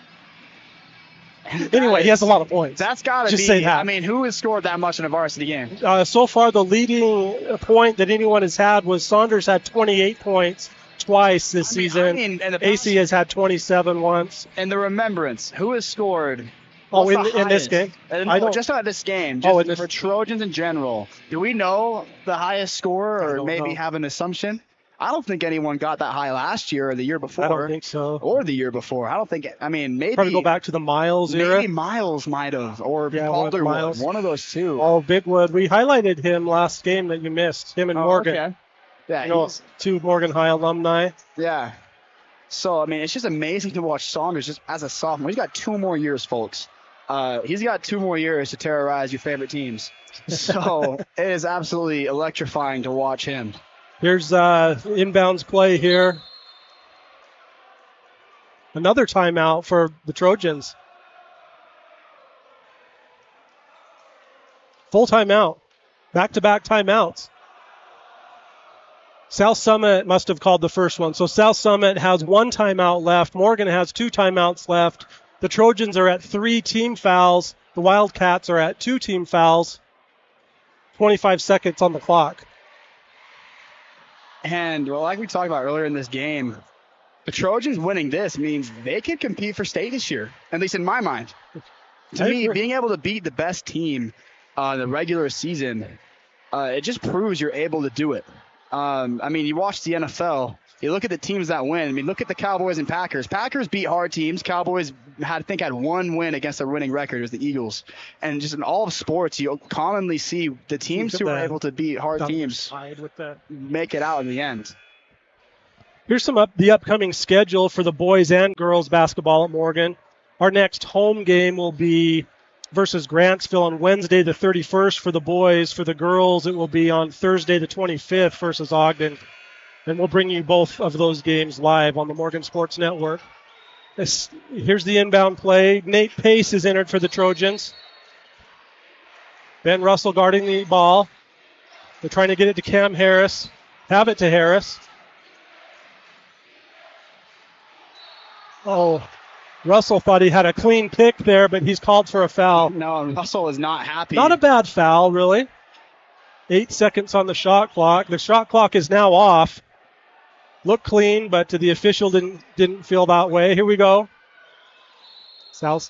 Anyway, he has a lot of points. That's got to be. Say that. I mean, who has scored that much in a varsity game? So far, the leading point that anyone has had was Saunders had 28 points twice this season. AC has had 27 once. And the remembrance, who has scored? In this game? Just not this game. Just for Trojans in general. Do we know the highest scorer, or maybe have an assumption? I don't think anyone got that high last year or the year before. I don't think so. Or the year before. I don't think. I mean, maybe. Probably go back to the Miles era. Maybe Miles might have, or Calderwood. One of those two. Oh, Bigwood. We highlighted him last game that you missed. Him and Morgan. Okay. Yeah. 2 Morgan High alumni. Yeah. So I mean, it's just amazing to watch Saunders just as a sophomore. He's got 2 more years, folks. He's got 2 more years to terrorize your favorite teams. So it is absolutely electrifying to watch him. Here's inbounds play here. Another timeout for the Trojans. Full timeout. Back-to-back timeouts. South Summit must have called the first one. So South Summit has 1 timeout left. Morgan has 2 timeouts left. The Trojans are at 3 team fouls. The Wildcats are at 2 team fouls. 25 seconds on the clock. And like we talked about earlier in this game, the Trojans winning this means they can compete for state this year, at least in my mind. To me, being able to beat the best team in the regular season, it just proves you're able to do it. I mean, you watch the NFL, you look at the teams that win. I mean, look at the Cowboys and Packers. Packers beat hard teams. Cowboys had 1 win against a winning record. It was the Eagles. And just in all of sports, you commonly see the teams who are able to beat hard teams make it out in the end. Here's the upcoming schedule for the boys and girls basketball at Morgan. Our next home game will be versus Grantsville on Wednesday the 31st for the boys. For the girls, it will be on Thursday the 25th versus Ogden. And we'll bring you both of those games live on the Morgan Sports Network. Here's the inbound play. Nate Pace is entered for the Trojans. Ben Russell guarding the ball. They're trying to get it to Cam Harris. Have it to Harris. Oh, Russell thought he had a clean pick there, but he's called for a foul. No, Russell is not happy. Not a bad foul, really. 8 seconds on the shot clock. The shot clock is now off. Looked clean, but the official didn't feel that way. Here we go. South.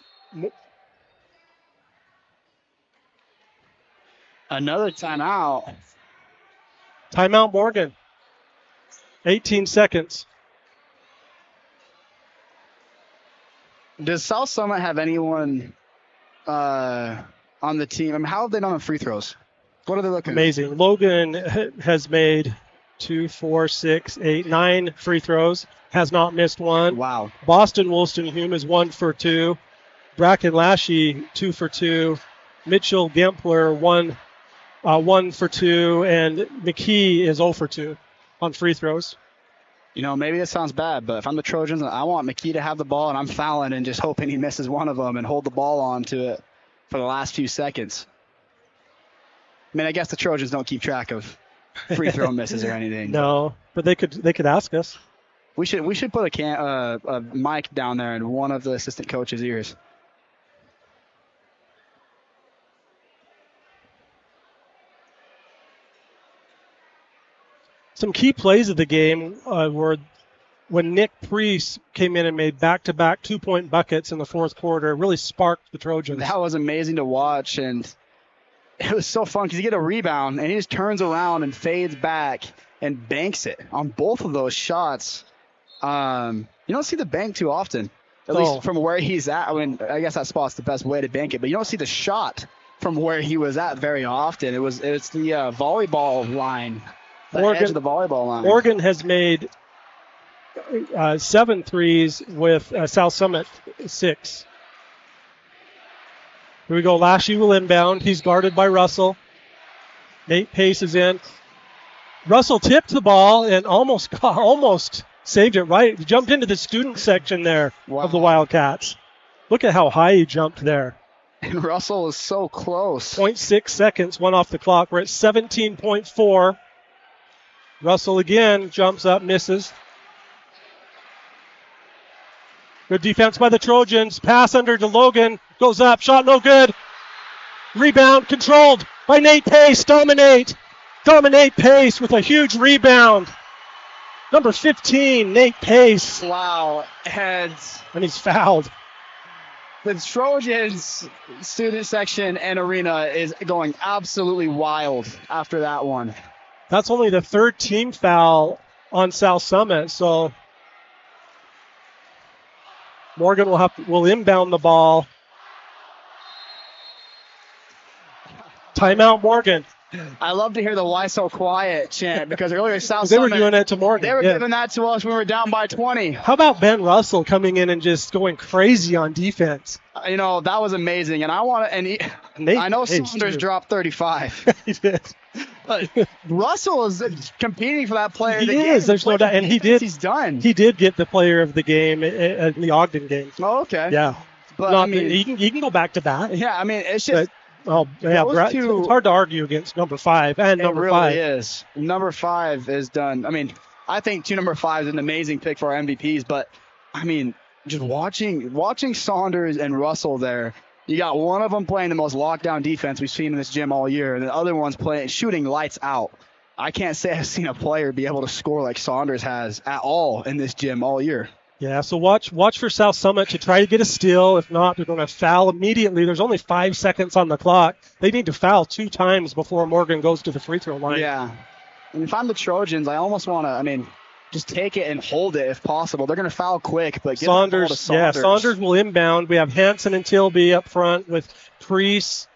Another timeout. Timeout, Morgan. 18 seconds. Does South Summit have anyone on the team? I mean, how have they done on free throws? What are they looking? Amazing. Logan has made 2, 4, 6, 8, 9 free throws. Has not missed one. Wow. Boston Wollstonhume is 1 for 2. Bracken Lashy 2 for 2. Mitchell Gempler 1 for 2, and McKee is 0 for 2 on free throws. You know, maybe this sounds bad, but if I'm the Trojans, I want McKee to have the ball, and I'm fouling and just hoping he misses one of them and hold the ball on to it for the last few seconds. I mean, I guess the Trojans don't keep track of free throw misses or anything. No, but they could ask us. We should put a mic down there in one of the assistant coaches' ears. Some key plays of the game were when Nick Priest came in and made back-to-back 2-point buckets in the fourth quarter. It really sparked the Trojans. That was amazing to watch, and it was so fun because you get a rebound, and he just turns around and fades back and banks it on both of those shots. You don't see the bank too often, at least from where he's at. I mean, I guess that spot's the best way to bank it, but you don't see the shot from where he was at very often. It's the volleyball line. Edge of the volleyball line. Morgan has made 7 threes with South Summit 6. Here we go. Lashy will inbound. He's guarded by Russell. Nate Pace is in. Russell tipped the ball and almost saved it right. He jumped into the student section there of the Wildcats. Look at how high he jumped there. And Russell is so close. 0.6 seconds, one off the clock. We're at 17.4. Russell again jumps up, misses. Good defense by the Trojans. Pass under to Logan. Goes up. Shot no good. Rebound controlled by Nate Pace. Dominate Pace with a huge rebound. Number 15, Nate Pace. Wow. And he's fouled. The Trojans student section and arena is going absolutely wild after that one. That's only the third team foul on South Summit, so Morgan will inbound the ball. Timeout, Morgan. I love to hear the "Why So Quiet" chant because earlier South They Summit, were doing it to Morgan. They were giving that to us when we were down by 20. How about Ben Russell coming in and just going crazy on defense? You know, that was amazing, and I know Saunders dropped 35. He did. But Russell is competing for that player of the game. He is. There's no doubt, and he's done. He did get the player of the game in the Ogden game. Oh, okay. Yeah, but he can go back to that. Yeah, I mean, it's just. It's hard to argue against number 5 and number 5. It really is. Number 5 is done. I mean, I think 2 number 5 is an amazing pick for our MVPs, but I mean, just watching Saunders and Russell there, you got one of them playing the most lockdown defense we've seen in this gym all year, and the other one's shooting lights out. I can't say I've seen a player be able to score like Saunders has at all in this gym all year. Yeah, so watch for South Summit to try to get a steal. If not, they're going to foul immediately. There's only 5 seconds on the clock. They need to foul 2 times before Morgan goes to the free throw line. Yeah. And if I'm the Trojans, I almost want to, just take it and hold it if possible. They're going to foul quick, but give the ball to Saunders. Yeah, Saunders will inbound. We have Hanson and Tilby up front with Priest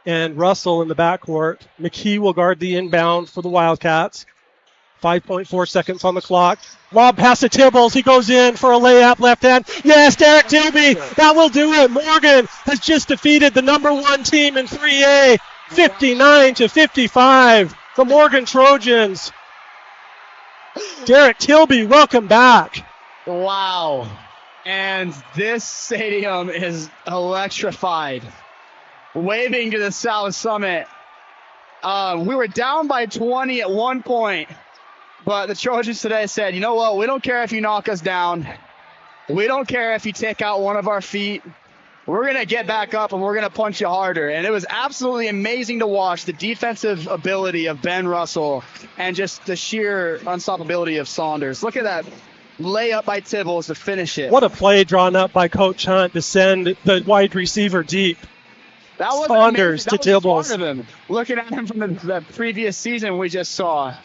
and Russell in the backcourt. McKee will guard the inbound for the Wildcats. 5.4 seconds on the clock. Lob pass to Tibbles. He goes in for a layup, left hand. Yes, Derek Tilby. That will do it. Morgan has just defeated the number 1 team in 3A, 59-55. The Morgan Trojans. Derek Tilby, welcome back. Wow. And this stadium is electrified. Waving to the South Summit. We were down by 20 at one point. But the Trojans today said, you know what, we don't care if you knock us down. We don't care if you take out one of our feet. We're going to get back up and we're going to punch you harder. And it was absolutely amazing to watch the defensive ability of Ben Russell and just the sheer unstoppability of Saunders. Look at that layup by Tibbles to finish it. What a play drawn up by Coach Hunt to send the wide receiver deep. That was Saunders amazing. to Tibbles. Smart of him. Looking at him from the previous season we just saw.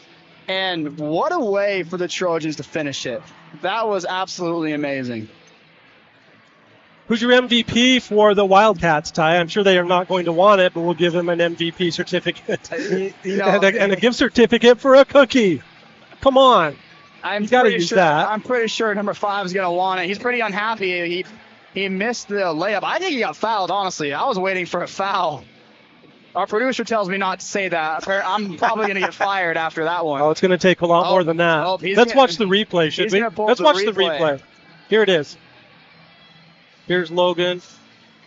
And what a way for the Trojans to finish it. That was absolutely amazing. Who's your MVP for the Wildcats, Ty? I'm sure they are not going to want it, but we'll give him an MVP certificate. and a gift certificate for a cookie. Come on. You got to use that. I'm pretty sure number 5 is going to want it. He's pretty unhappy. He missed the layup. I think he got fouled, honestly. I was waiting for a foul. Our producer tells me not to say that. I'm probably going to get fired after that one. Oh, it's going to take a lot more than that. Let's watch the replay, should we? Let's watch the replay. Here it is. Here's Logan.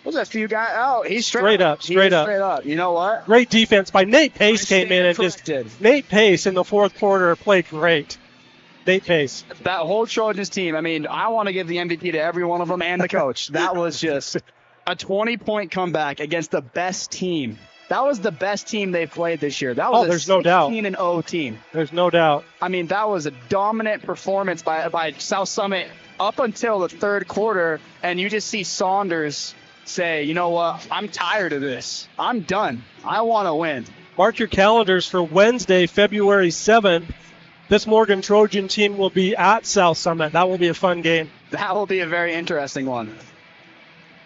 What's that few guys? Oh, he's straight up. Straight up. You know what? Great defense by Nate Pace came in and Nate Pace in the fourth quarter played great. Nate Pace. That whole Trojans team, I mean, I want to give the MVP to every one of them and the coach. That was just a 20-point comeback against the best team. That was the best team they've played this year. That was there's no doubt. 16-0 team. There's no doubt. I mean, that was a dominant performance by South Summit up until the third quarter, and you just see Saunders say, you know what, I'm tired of this. I'm done. I want to win. Mark your calendars for Wednesday, February 7th. This Morgan Trojan team will be at South Summit. That will be a fun game. That will be a very interesting one.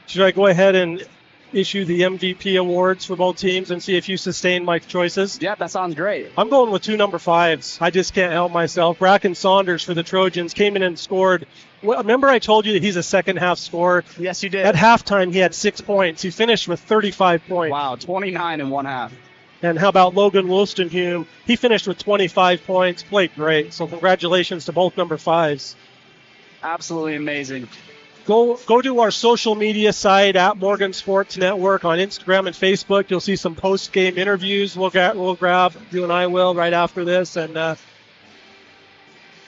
Should I go ahead and issue the MVP awards for both teams and see if you sustain my choices? Yeah, that sounds great. I'm going with 2 number 5s. I just can't help myself. Bracken Saunders for the Trojans came in and scored. Well, remember I told you that he's a second-half scorer? Yes, you did. At halftime, he had 6 points. He finished with 35 points. Wow, 29 in one half. And how about Logan Wolstenhume? He finished with 25 points. Played great. So congratulations to both number 5s. Absolutely amazing. Go to our social media site at Morgan Sports Network on Instagram and Facebook. You'll see some post-game interviews. We'll grab, you and I will, right after this, and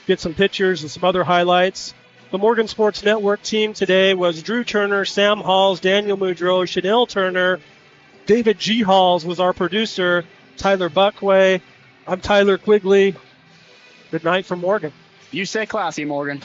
get some pictures and some other highlights. The Morgan Sports Network team today was Drew Turner, Sam Halls, Daniel Moudreau, Chanel Turner, David G. Halls was our producer, Tyler Buckway. I'm Tyler Quigley. Good night from Morgan. You stay classy, Morgan.